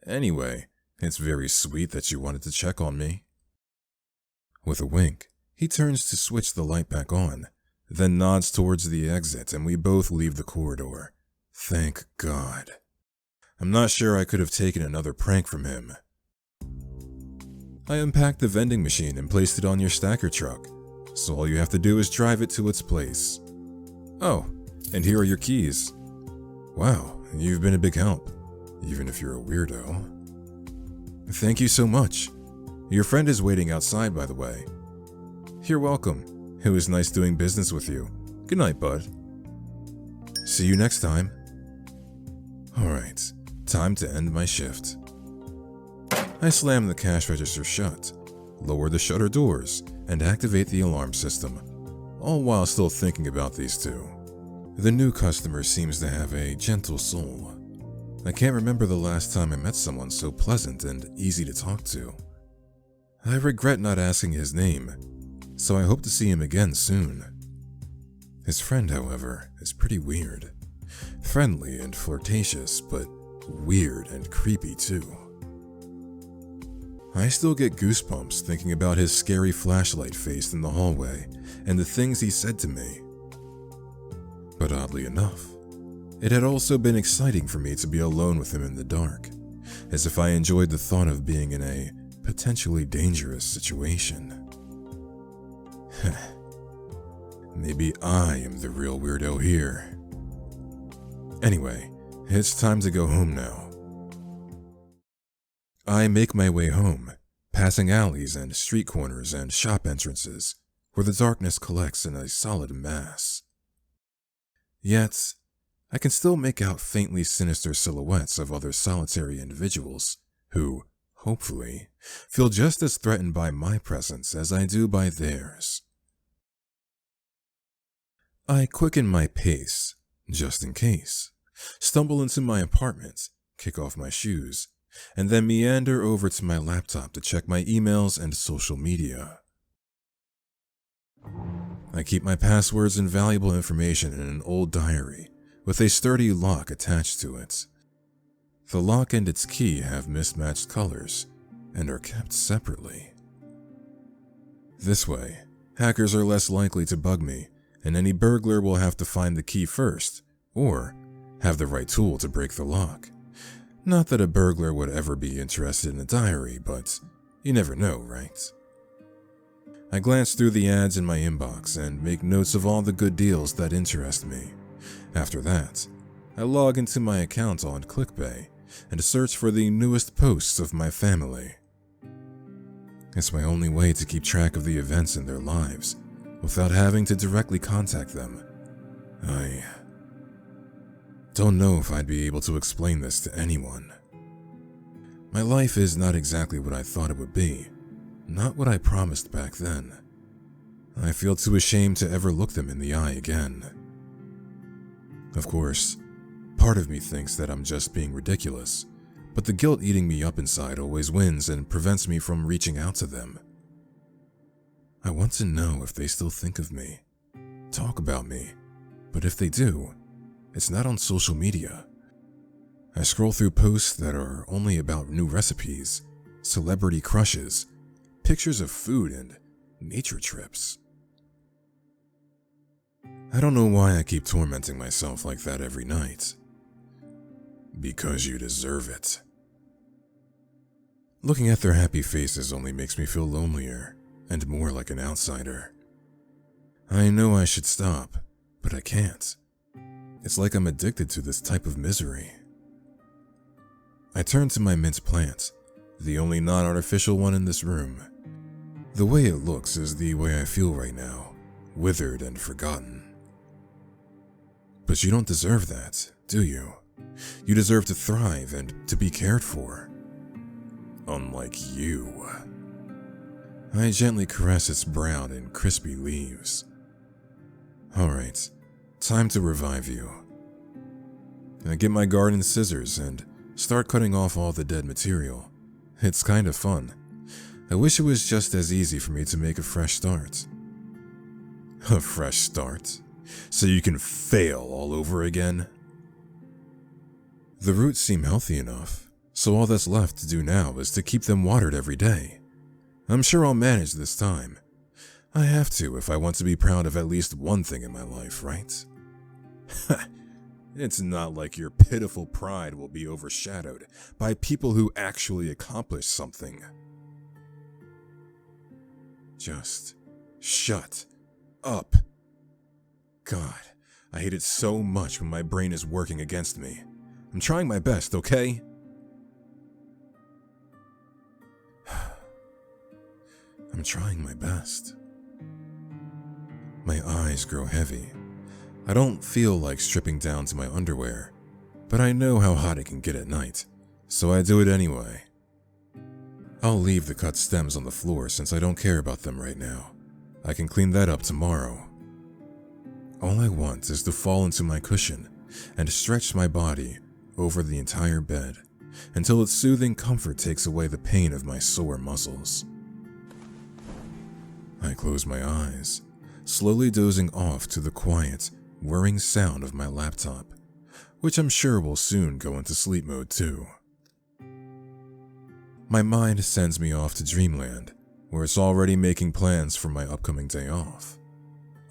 Anyway, it's very sweet that you wanted to check on me. With a wink, he turns to switch the light back on, then nods towards the exit and we both leave the corridor. Thank God. I'm not sure I could have taken another prank from him. I unpacked the vending machine and placed it on your stacker truck, so all you have to do is drive it to its place. Oh, and here are your keys. Wow, you've been a big help, even if you're a weirdo. Thank you so much. Your friend is waiting outside, by the way. You're welcome. It was nice doing business with you. Good night, bud. See you next time. Alright, time to end my shift. I slam the cash register shut, lower the shutter doors, and activate the alarm system, all while still thinking about these two. The new customer seems to have a gentle soul. I can't remember the last time I met someone so pleasant and easy to talk to. I regret not asking his name, so I hope to see him again soon. His friend, however, is pretty weird. Friendly and flirtatious, but weird and creepy too. I still get goosebumps thinking about his scary flashlight face in the hallway and the things he said to me. But oddly enough, it had also been exciting for me to be alone with him in the dark, as if I enjoyed the thought of being in a potentially dangerous situation. Maybe I am the real weirdo here. Anyway, it's time to go home now. I make my way home, passing alleys and street corners and shop entrances, where the darkness collects in a solid mass. Yet, I can still make out faintly sinister silhouettes of other solitary individuals who, hopefully, feel just as threatened by my presence as I do by theirs. I quicken my pace, just in case, stumble into my apartment, kick off my shoes, and then meander over to my laptop to check my emails and social media. I keep my passwords and valuable information in an old diary with a sturdy lock attached to it. The lock and its key have mismatched colors and are kept separately. This way, Hackers are less likely to bug me, and any burglar will have to find the key first, or have the right tool to break the lock. Not that a burglar would ever be interested in a diary, but you never know, right? I glance through the ads in my inbox and make notes of all the good deals that interest me. After that, I log into my account on ClickBay and search for the newest posts of my family. It's my only way to keep track of the events in their lives without having to directly contact them. I don't know if I'd be able to explain this to anyone. My life is not exactly what I thought it would be, not what I promised back then. I feel too ashamed to ever look them in the eye again. Of course, part of me thinks that I'm just being ridiculous, but the guilt eating me up inside always wins and prevents me from reaching out to them. I want to know if they still think of me, talk about me, but if they do, it's not on social media. I scroll through posts that are only about new recipes, celebrity crushes, pictures of food, and nature trips. I don't know why I keep tormenting myself like that every night. Because you deserve it. Looking at their happy faces only makes me feel lonelier and more like an outsider. I know I should stop, but I can't. It's like I'm addicted to this type of misery. I turn to my mint plant, the only non-artificial one in this room. The way it looks is the way I feel right now, withered and forgotten. But you don't deserve that, do you? You deserve to thrive and to be cared for. Unlike you. I gently caress its brown and crispy leaves. Alright, time to revive you. I get my garden scissors and start cutting off all the dead material. It's kind of fun. I wish it was just as easy for me to make a fresh start. A fresh start? So you can fail all over again? The roots seem healthy enough, so all that's left to do now is to keep them watered every day. I'm sure I'll manage this time. I have to if I want to be proud of at least one thing in my life, right? It's not like your pitiful pride will be overshadowed by people who actually accomplish something. Just shut up. God, I hate it so much when my brain is working against me. I'm trying my best, okay? I'm trying my best. My eyes grow heavy. I don't feel like stripping down to my underwear, but I know how hot it can get at night, so I do it anyway. I'll leave the cut stems on the floor since I don't care about them right now. I can clean that up tomorrow. All I want is to fall into my cushion and stretch my body over the entire bed until its soothing comfort takes away the pain of my sore muscles. I close my eyes, slowly dozing off to the quiet, whirring sound of my laptop, which I'm sure will soon go into sleep mode too. My mind sends me off to dreamland, where it's already making plans for my upcoming day off.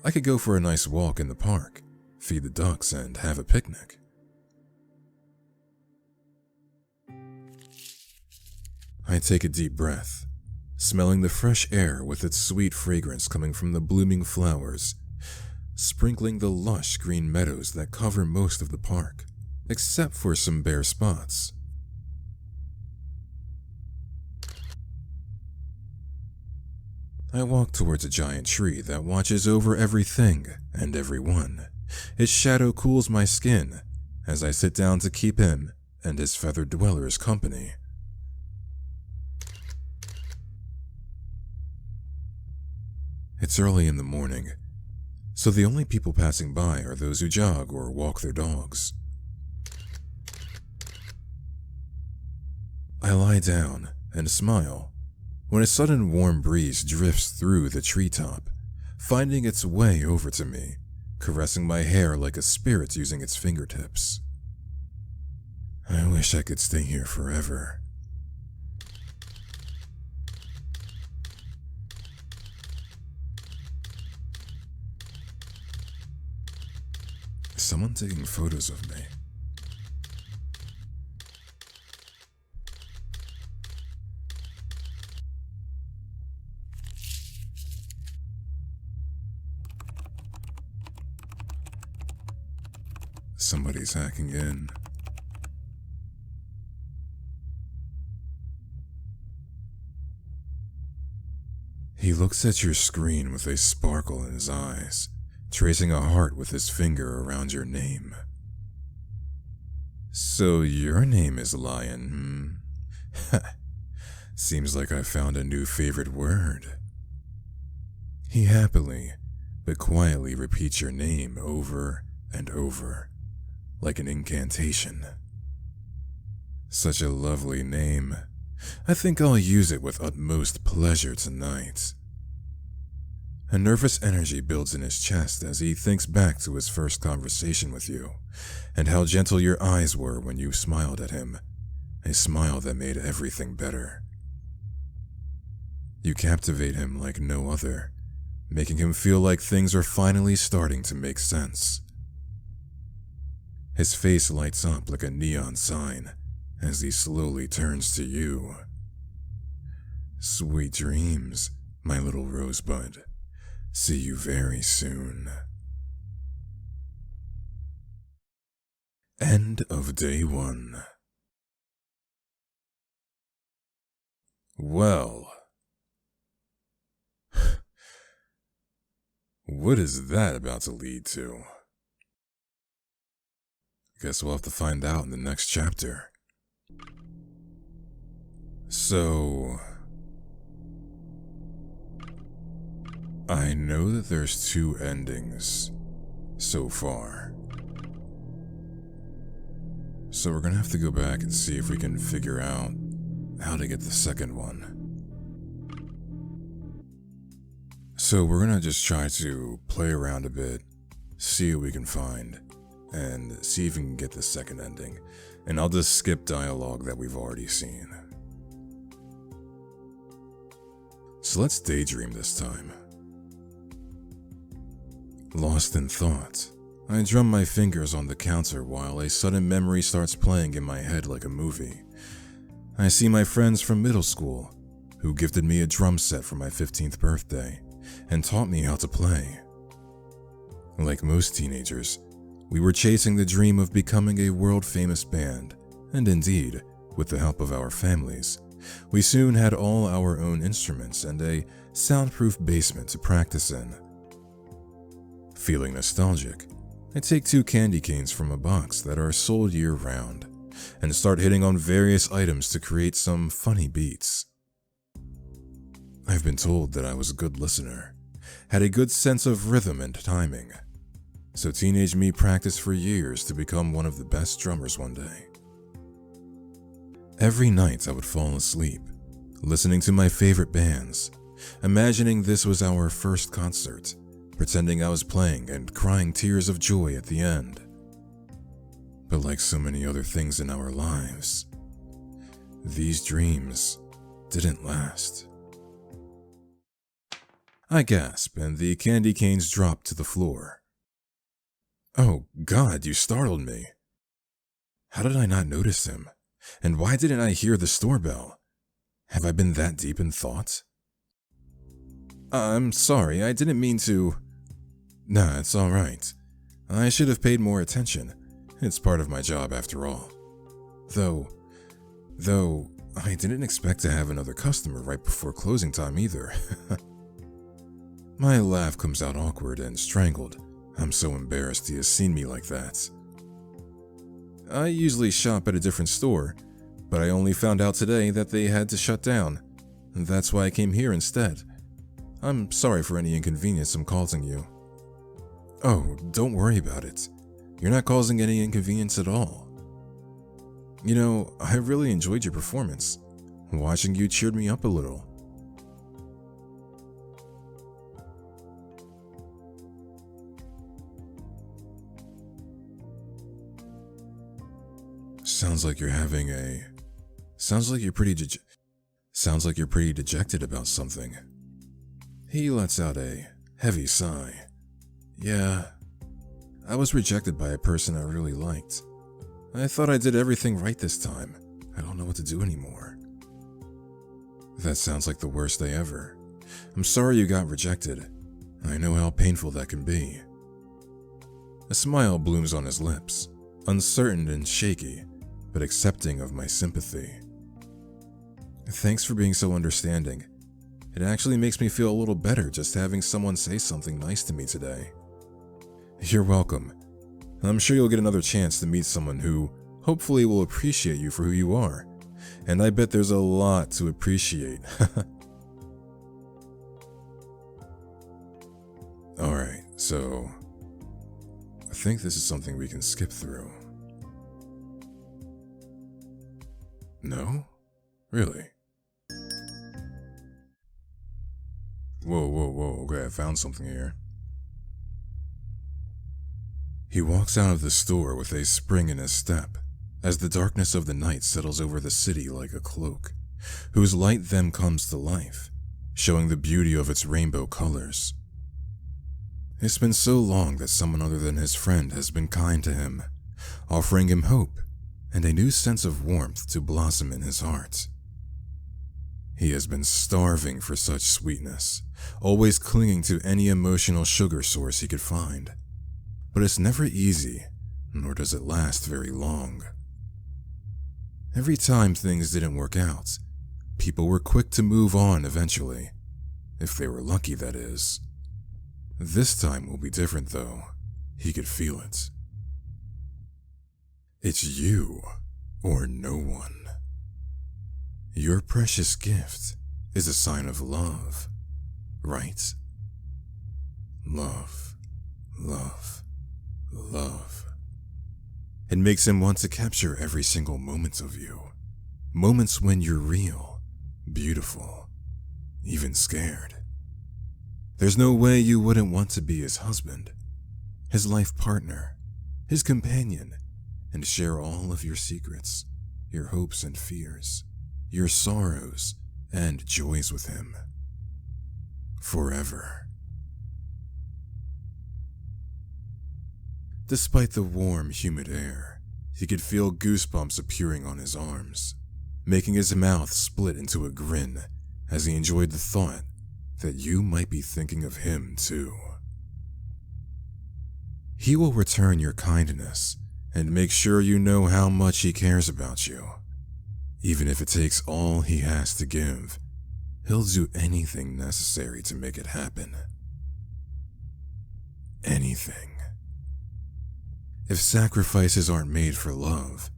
I could go for a nice walk in the park, feed the ducks, and have a picnic. I take a deep breath, smelling the fresh air with its sweet fragrance coming from the blooming flowers, sprinkling the lush green meadows that cover most of the park, except for some bare spots. I walk towards a giant tree that watches over everything and everyone. Its shadow cools my skin as I sit down to keep him and his feathered dwellers company. It's early in the morning, so the only people passing by are those who jog or walk their dogs. I lie down and smile when a sudden warm breeze drifts through the treetop, finding its way over to me, caressing my hair like a spirit using its fingertips. I wish I could stay here forever. someone taking photos of me? Somebody's hacking in. He looks at your screen with a sparkle in his eyes, tracing a heart with his finger around your name. So your name is Lion, hmm? Seems like I found a new favorite word. He happily, but quietly repeats your name over and over, like an incantation. Such a lovely name. I think I'll use it with utmost pleasure tonight. A nervous energy builds in his chest as he thinks back to his first conversation with you, and how gentle your eyes were when you smiled at him, a smile that made everything better. You captivate him like no other, making him feel like things are finally starting to make sense. His face lights up like a neon sign as he slowly turns to you. Sweet dreams, my little rosebud. See you very soon. End of day 1. Well, what is that about to lead to? Guess we'll have to find out in the next chapter. So, I know that there's 2 endings so far. So we're gonna have to go back and see if we can figure out how to get the second one. So we're gonna just try to play around a bit, see what we can find, and see if we can get the second ending. And I'll just skip dialogue that we've already seen. So let's daydream this time. Lost in thought, I drum my fingers on the counter while a sudden memory starts playing in my head like a movie. I see my friends from middle school, who gifted me a drum set for my 15th birthday and taught me how to play. Like most teenagers, we were chasing the dream of becoming a world-famous band, and indeed, with the help of our families, we soon had all our own instruments and a soundproof basement to practice in. Feeling nostalgic, I take 2 candy canes from a box that are sold year-round and start hitting on various items to create some funny beats. I've been told that I was a good listener, had a good sense of rhythm and timing, so teenage me practiced for years to become one of the best drummers one day. Every night I would fall asleep, listening to my favorite bands, imagining this was our first concert, pretending I was playing and crying tears of joy at the end. But like so many other things in our lives, these dreams didn't last. I gasp and the candy canes drop to the floor. Oh God, you startled me. How did I not notice him? And why didn't I hear the store bell? Have I been that deep in thought? I'm sorry, I didn't mean to... Nah, it's alright. I should have paid more attention. It's part of my job after all. Though, I didn't expect to have another customer right before closing time either. My laugh comes out awkward and strangled. I'm so embarrassed he has seen me like that. I usually shop at a different store, but I only found out today that they had to shut down. That's why I came here instead. I'm sorry for any inconvenience I'm causing you. Oh, don't worry about it. You're not causing any inconvenience at all. You know, I really enjoyed your performance. Watching you cheered me up a little. Sounds like you're pretty dejected about something. He lets out a heavy sigh. Yeah, I was rejected by a person I really liked. I thought I did everything right this time. I don't know what to do anymore. That sounds like the worst day ever. I'm sorry you got rejected. I know how painful that can be. A smile blooms on his lips, uncertain and shaky, but accepting of my sympathy. Thanks for being so understanding. It actually makes me feel a little better just having someone say something nice to me today. You're welcome. I'm sure you'll get another chance to meet someone who hopefully will appreciate you for who you are. And I bet there's a lot to appreciate. Alright, so I think this is something we can skip through. No? Really? Whoa, okay, I found something here. He walks out of the store with a spring in his step, as the darkness of the night settles over the city like a cloak, whose light then comes to life, showing the beauty of its rainbow colors. It's been so long that someone other than his friend has been kind to him, offering him hope and a new sense of warmth to blossom in his heart. He has been starving for such sweetness, always clinging to any emotional sugar source he could find. But it's never easy, nor does it last very long. Every time things didn't work out, people were quick to move on eventually. If they were lucky, that is. This time will be different though. He could feel it. It's you, or no one. Your precious gift is a sign of love, right? Love, love, love. It makes him want to capture every single moment of you. Moments when you're real, beautiful, even scared. There's no way you wouldn't want to be his husband, his life partner, his companion, and share all of your secrets, your hopes and fears, your sorrows and joys with him. Forever. Despite the warm, humid air, he could feel goosebumps appearing on his arms, making his mouth split into a grin as he enjoyed the thought that you might be thinking of him too. He will return your kindness and make sure you know how much he cares about you. Even if it takes all he has to give, he'll do anything necessary to make it happen. Anything. If sacrifices aren't made for love,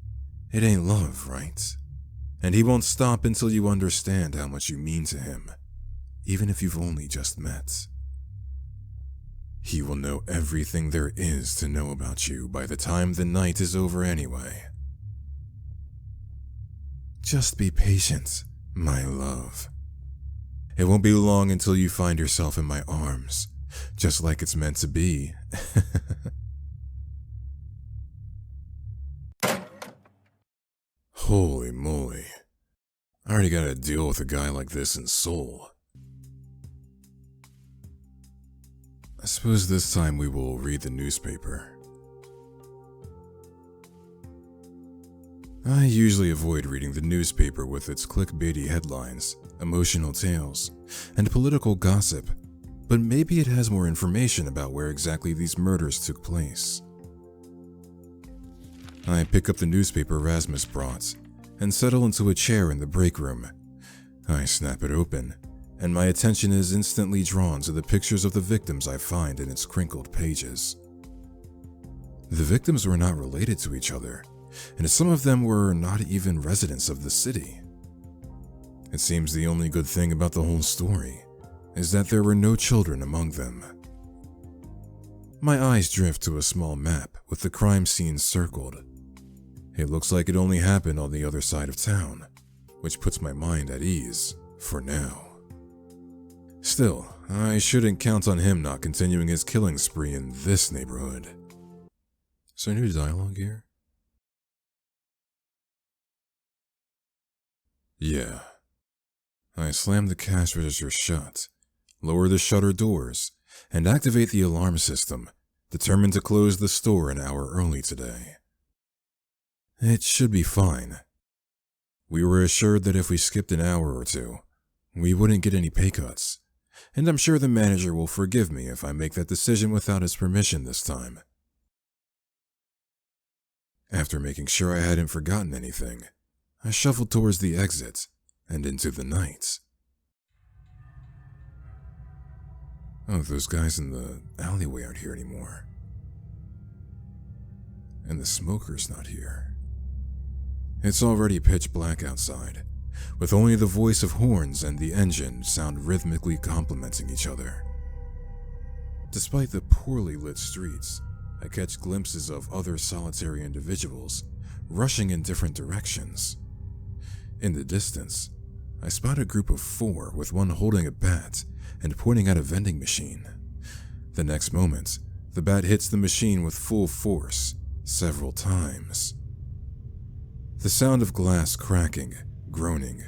it ain't love, right? And he won't stop until you understand how much you mean to him, even if you've only just met. He will know everything there is to know about you by the time the night is over anyway. Just be patient, my love. It won't be long until you find yourself in my arms, just like it's meant to be. Holy moly. I already gotta deal with a guy like this in Seoul. I suppose this time we will read the newspaper. I usually avoid reading the newspaper with its clickbaity headlines, emotional tales, and political gossip, but maybe it has more information about where exactly these murders took place. I pick up the newspaper Rasmus brought and settle into a chair in the break room. I snap it open, and my attention is instantly drawn to the pictures of the victims I find in its crinkled pages. The victims were not related to each other, and some of them were not even residents of the city. It seems the only good thing about the whole story is that there were no children among them. My eyes drift to a small map with the crime scene circled. It looks like it only happened on the other side of town, which puts my mind at ease for now. Still, I shouldn't count on him not continuing his killing spree in this neighborhood. Is there new dialogue here? Yeah. I slam the cash register shut, lower the shutter doors, and activate the alarm system, determined to close the store an hour early today. It should be fine. We were assured that if we skipped an hour or two, we wouldn't get any pay cuts, and I'm sure the manager will forgive me if I make that decision without his permission this time. After making sure I hadn't forgotten anything, I shuffled towards the exit and into the night. Oh, those guys in the alleyway aren't here anymore. And the smoker's not here. It's already pitch black outside, with only the voice of horns and the engine sound rhythmically complementing each other. Despite the poorly lit streets, I catch glimpses of other solitary individuals rushing in different directions. In the distance, I spot a group of 4 with one holding a bat and pointing at a vending machine. The next moment, the bat hits the machine with full force, several times. The sound of glass cracking, groaning,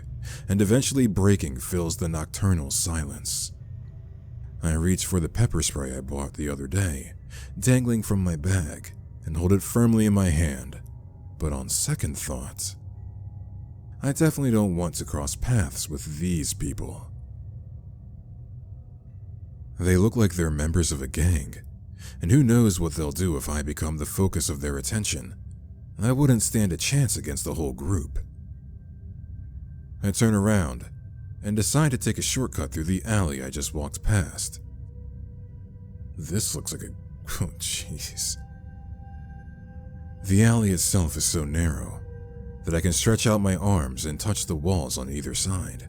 and eventually breaking fills the nocturnal silence. I reach for the pepper spray I bought the other day, dangling from my bag, and hold it firmly in my hand, but on second thought, I definitely don't want to cross paths with these people. They look like they're members of a gang, and who knows what they'll do if I become the focus of their attention. I wouldn't stand a chance against the whole group. I turn around and decide to take a shortcut through the alley I just walked past. This looks like oh jeez. The alley itself is so narrow that I can stretch out my arms and touch the walls on either side.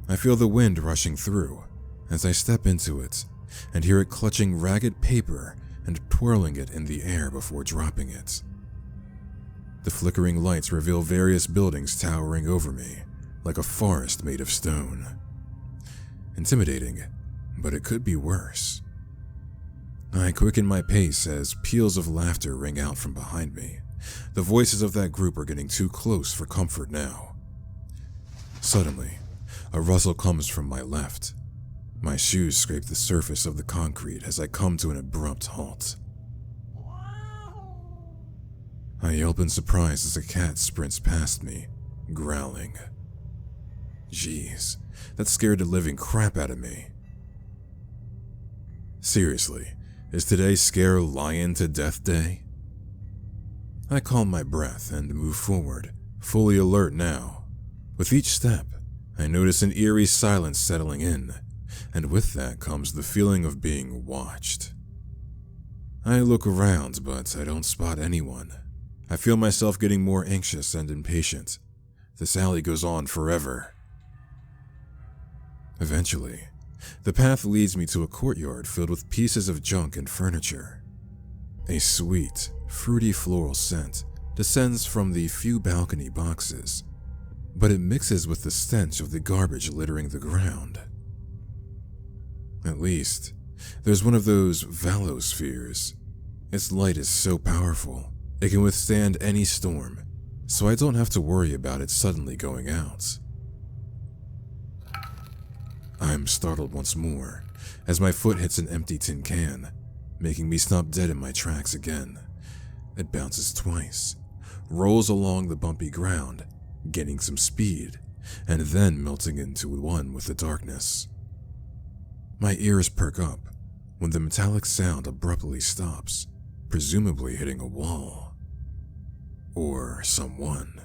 I feel the wind rushing through as I step into it and hear it clutching ragged paper and twirling it in the air before dropping it. The flickering lights reveal various buildings towering over me, like a forest made of stone. Intimidating, but it could be worse. I quicken my pace as peals of laughter ring out from behind me. The voices of that group are getting too close for comfort now. Suddenly, a rustle comes from my left. My shoes scrape the surface of the concrete as I come to an abrupt halt. I yelp in surprise as a cat sprints past me, growling. Jeez, that scared the living crap out of me. Seriously, is today Scare Lion to Death Day? I calm my breath and move forward, fully alert now. With each step, I notice an eerie silence settling in, and with that comes the feeling of being watched. I look around, but I don't spot anyone. I feel myself getting more anxious and impatient. This alley goes on forever. Eventually, the path leads me to a courtyard filled with pieces of junk and furniture. A sweet, fruity floral scent descends from the few balcony boxes, but it mixes with the stench of the garbage littering the ground. At least, there's one of those valospheres. Its light is so powerful, it can withstand any storm, so I don't have to worry about it suddenly going out. I'm startled once more as my foot hits an empty tin can, making me stop dead in my tracks again. It bounces twice, rolls along the bumpy ground, gaining some speed, and then melting into one with the darkness. My ears perk up when the metallic sound abruptly stops, presumably hitting a wall. Or someone.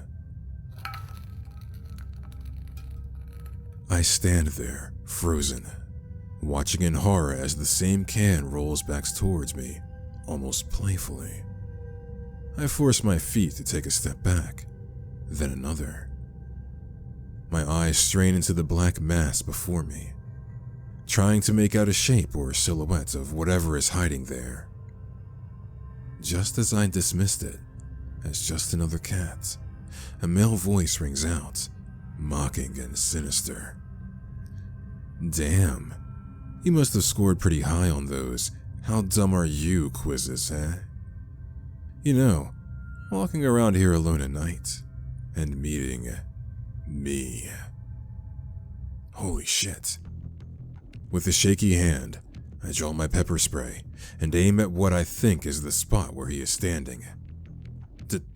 I stand there, frozen, watching in horror as the same can rolls back towards me, almost playfully. I force my feet to take a step back, then another. My eyes strain into the black mass before me, trying to make out a shape or silhouette of whatever is hiding there. Just as I dismissed it as just another cat, a male voice rings out, mocking and sinister. Damn, you must have scored pretty high on those "how dumb are you" quizzes, eh? You know, walking around here alone at night and meeting me. Holy shit. With a shaky hand, I draw my pepper spray and aim at what I think is the spot where he is standing.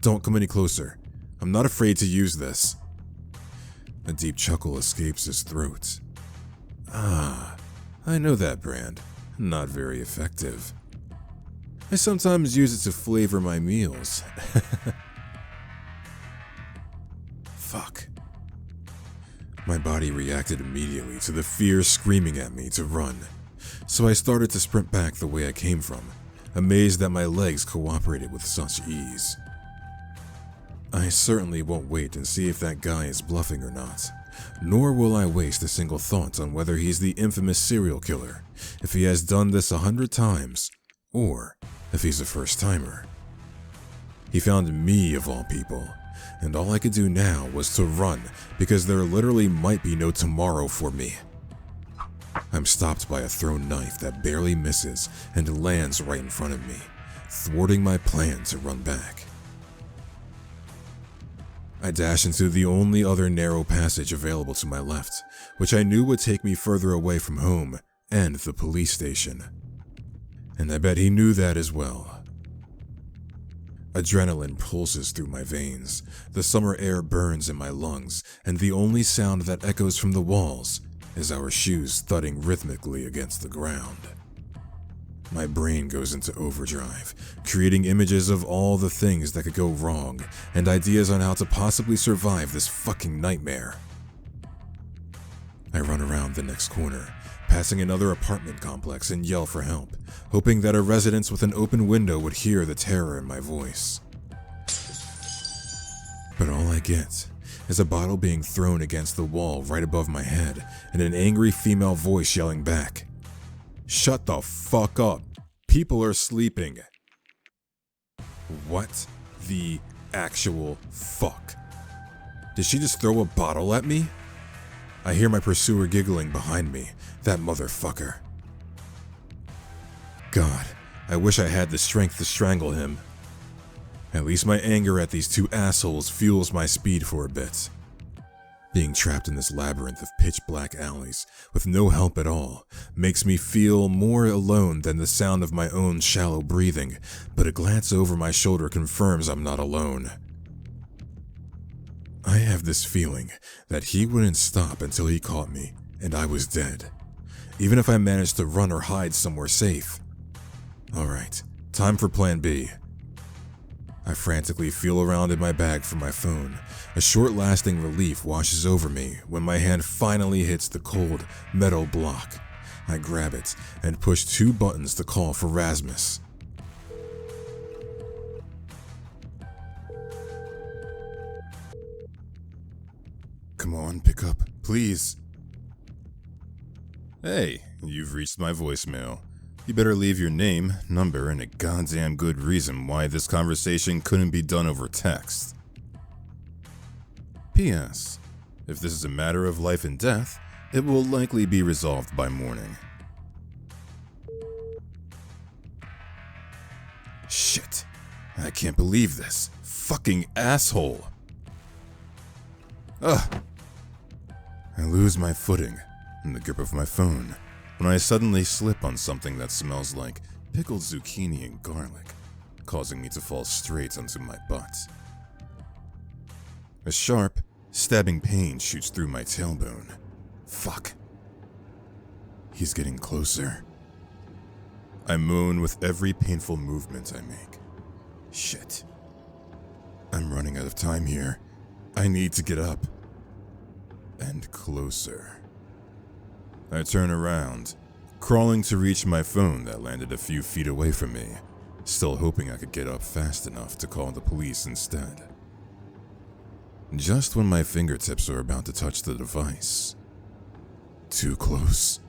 Don't come any closer. I'm not afraid to use this. A deep chuckle escapes his throat. Ah, I know that brand. Not very effective. I sometimes use it to flavor my meals. Fuck. My body reacted immediately to the fear screaming at me to run, so I started to sprint back the way I came from, amazed that my legs cooperated with such ease. I certainly won't wait and see if that guy is bluffing or not, nor will I waste a single thought on whether he's the infamous serial killer, if he has done this 100 times, or if he's a first-timer. He found me of all people, and all I could do now was to run because there literally might be no tomorrow for me. I'm stopped by a thrown knife that barely misses and lands right in front of me, thwarting my plan to run back. I dash into the only other narrow passage available to my left, which I knew would take me further away from home and the police station. And I bet he knew that as well. Adrenaline pulses through my veins, the summer air burns in my lungs, and the only sound that echoes from the walls is our shoes thudding rhythmically against the ground. My brain goes into overdrive, creating images of all the things that could go wrong and ideas on how to possibly survive this fucking nightmare. I run around the next corner, passing another apartment complex and yell for help, hoping that a resident with an open window would hear the terror in my voice. But all I get is a bottle being thrown against the wall right above my head and an angry female voice yelling back, "Shut the fuck up. People are sleeping." What the actual fuck? Did she just throw a bottle at me? I hear my pursuer giggling behind me. That motherfucker. God, I wish I had the strength to strangle him. At least my anger at these two assholes fuels my speed for a bit. Being trapped in this labyrinth of pitch-black alleys with no help at all makes me feel more alone than the sound of my own shallow breathing, but a glance over my shoulder confirms I'm not alone. I have this feeling that he wouldn't stop until he caught me, and I was dead, even if I managed to run or hide somewhere safe. Alright, time for plan B. I frantically feel around in my bag for my phone. A short-lasting relief washes over me when my hand finally hits the cold, metal block. I grab it and push 2 buttons to call for Rasmus. Come on, pick up, please. Hey, you've reached my voicemail. You better leave your name, number, and a goddamn good reason why this conversation couldn't be done over text. P.S. If this is a matter of life and death, it will likely be resolved by morning. Shit. I can't believe this. Fucking asshole. Ugh. I lose my footing in the grip of my phone when I suddenly slip on something that smells like pickled zucchini and garlic, causing me to fall straight onto my butt. A sharp, stabbing pain shoots through my tailbone. Fuck. He's getting closer. I moan with every painful movement I make. Shit. I'm running out of time here. I need to get up. And closer. I turn around, crawling to reach my phone that landed a few feet away from me, still hoping I could get up fast enough to call the police instead. Just when my fingertips are about to touch the device. Too close.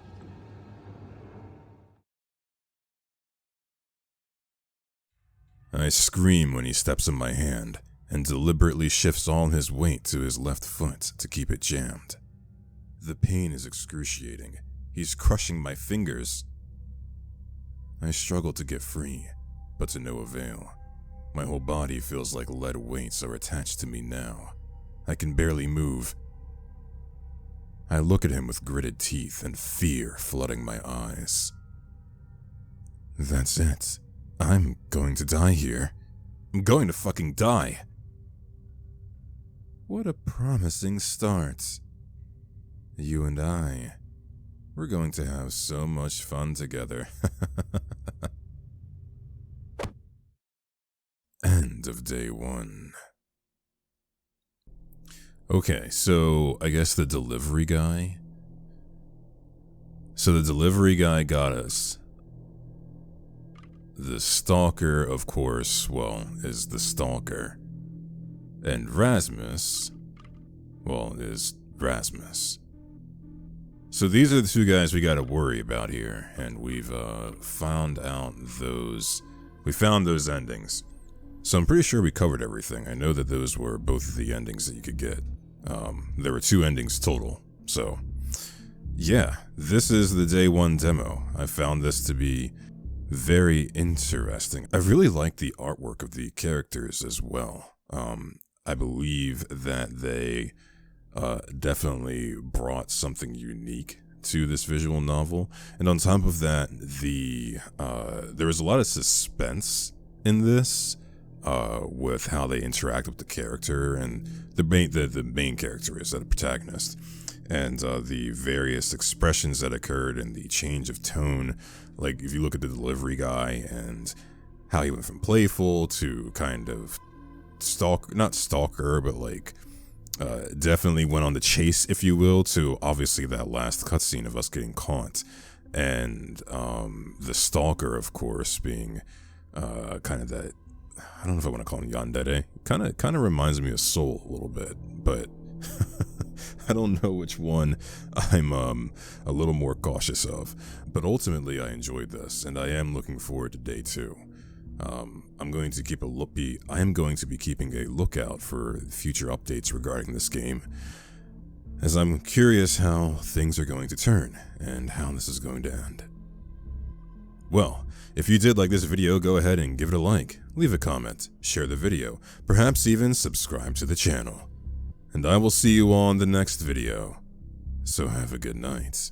I scream when he steps on my hand and deliberately shifts all his weight to his left foot to keep it jammed. The pain is excruciating. He's crushing my fingers. I struggle to get free, but to no avail. My whole body feels like lead weights are attached to me now. I can barely move. I look at him with gritted teeth and fear flooding my eyes. That's it. I'm going to die here. I'm going to fucking die. What a promising start. You and I, we're going to have so much fun together. End of day 1. Okay, so I guess the delivery guy. So the delivery guy got us. The stalker, of course, well, is the stalker. And Rasmus, well, is Rasmus. So these are the two guys we gotta worry about here, and we've found out those, we found those endings. So I'm pretty sure we covered everything. I know that those were both of the endings that you could get. There were 2 endings total, so yeah, this is the day 1 demo. I found this to be very interesting. I really like the artwork of the characters as well. I believe that they definitely brought something unique to this visual novel, and on top of that, there was a lot of suspense in this with how they interact with the character, and the main character is the protagonist, and the various expressions that occurred and the change of tone. Like if you look at the delivery guy and how he went from playful to kind of not stalker, but like definitely went on the chase, if you will, to obviously that last cutscene of us getting caught, and the stalker, of course, being kind of that, I don't know if I want to call him Yandere. Kind of reminds me of Soul a little bit, but I don't know which one I'm a little more cautious of. But ultimately, I enjoyed this, and I am looking forward to day 2. I'm going to keep I am going to be keeping a lookout for future updates regarding this game, as I'm curious how things are going to turn and how this is going to end. Well, if you did like this video, go ahead and give it a like, leave a comment, share the video, perhaps even subscribe to the channel. And I will see you on the next video. So have a good night.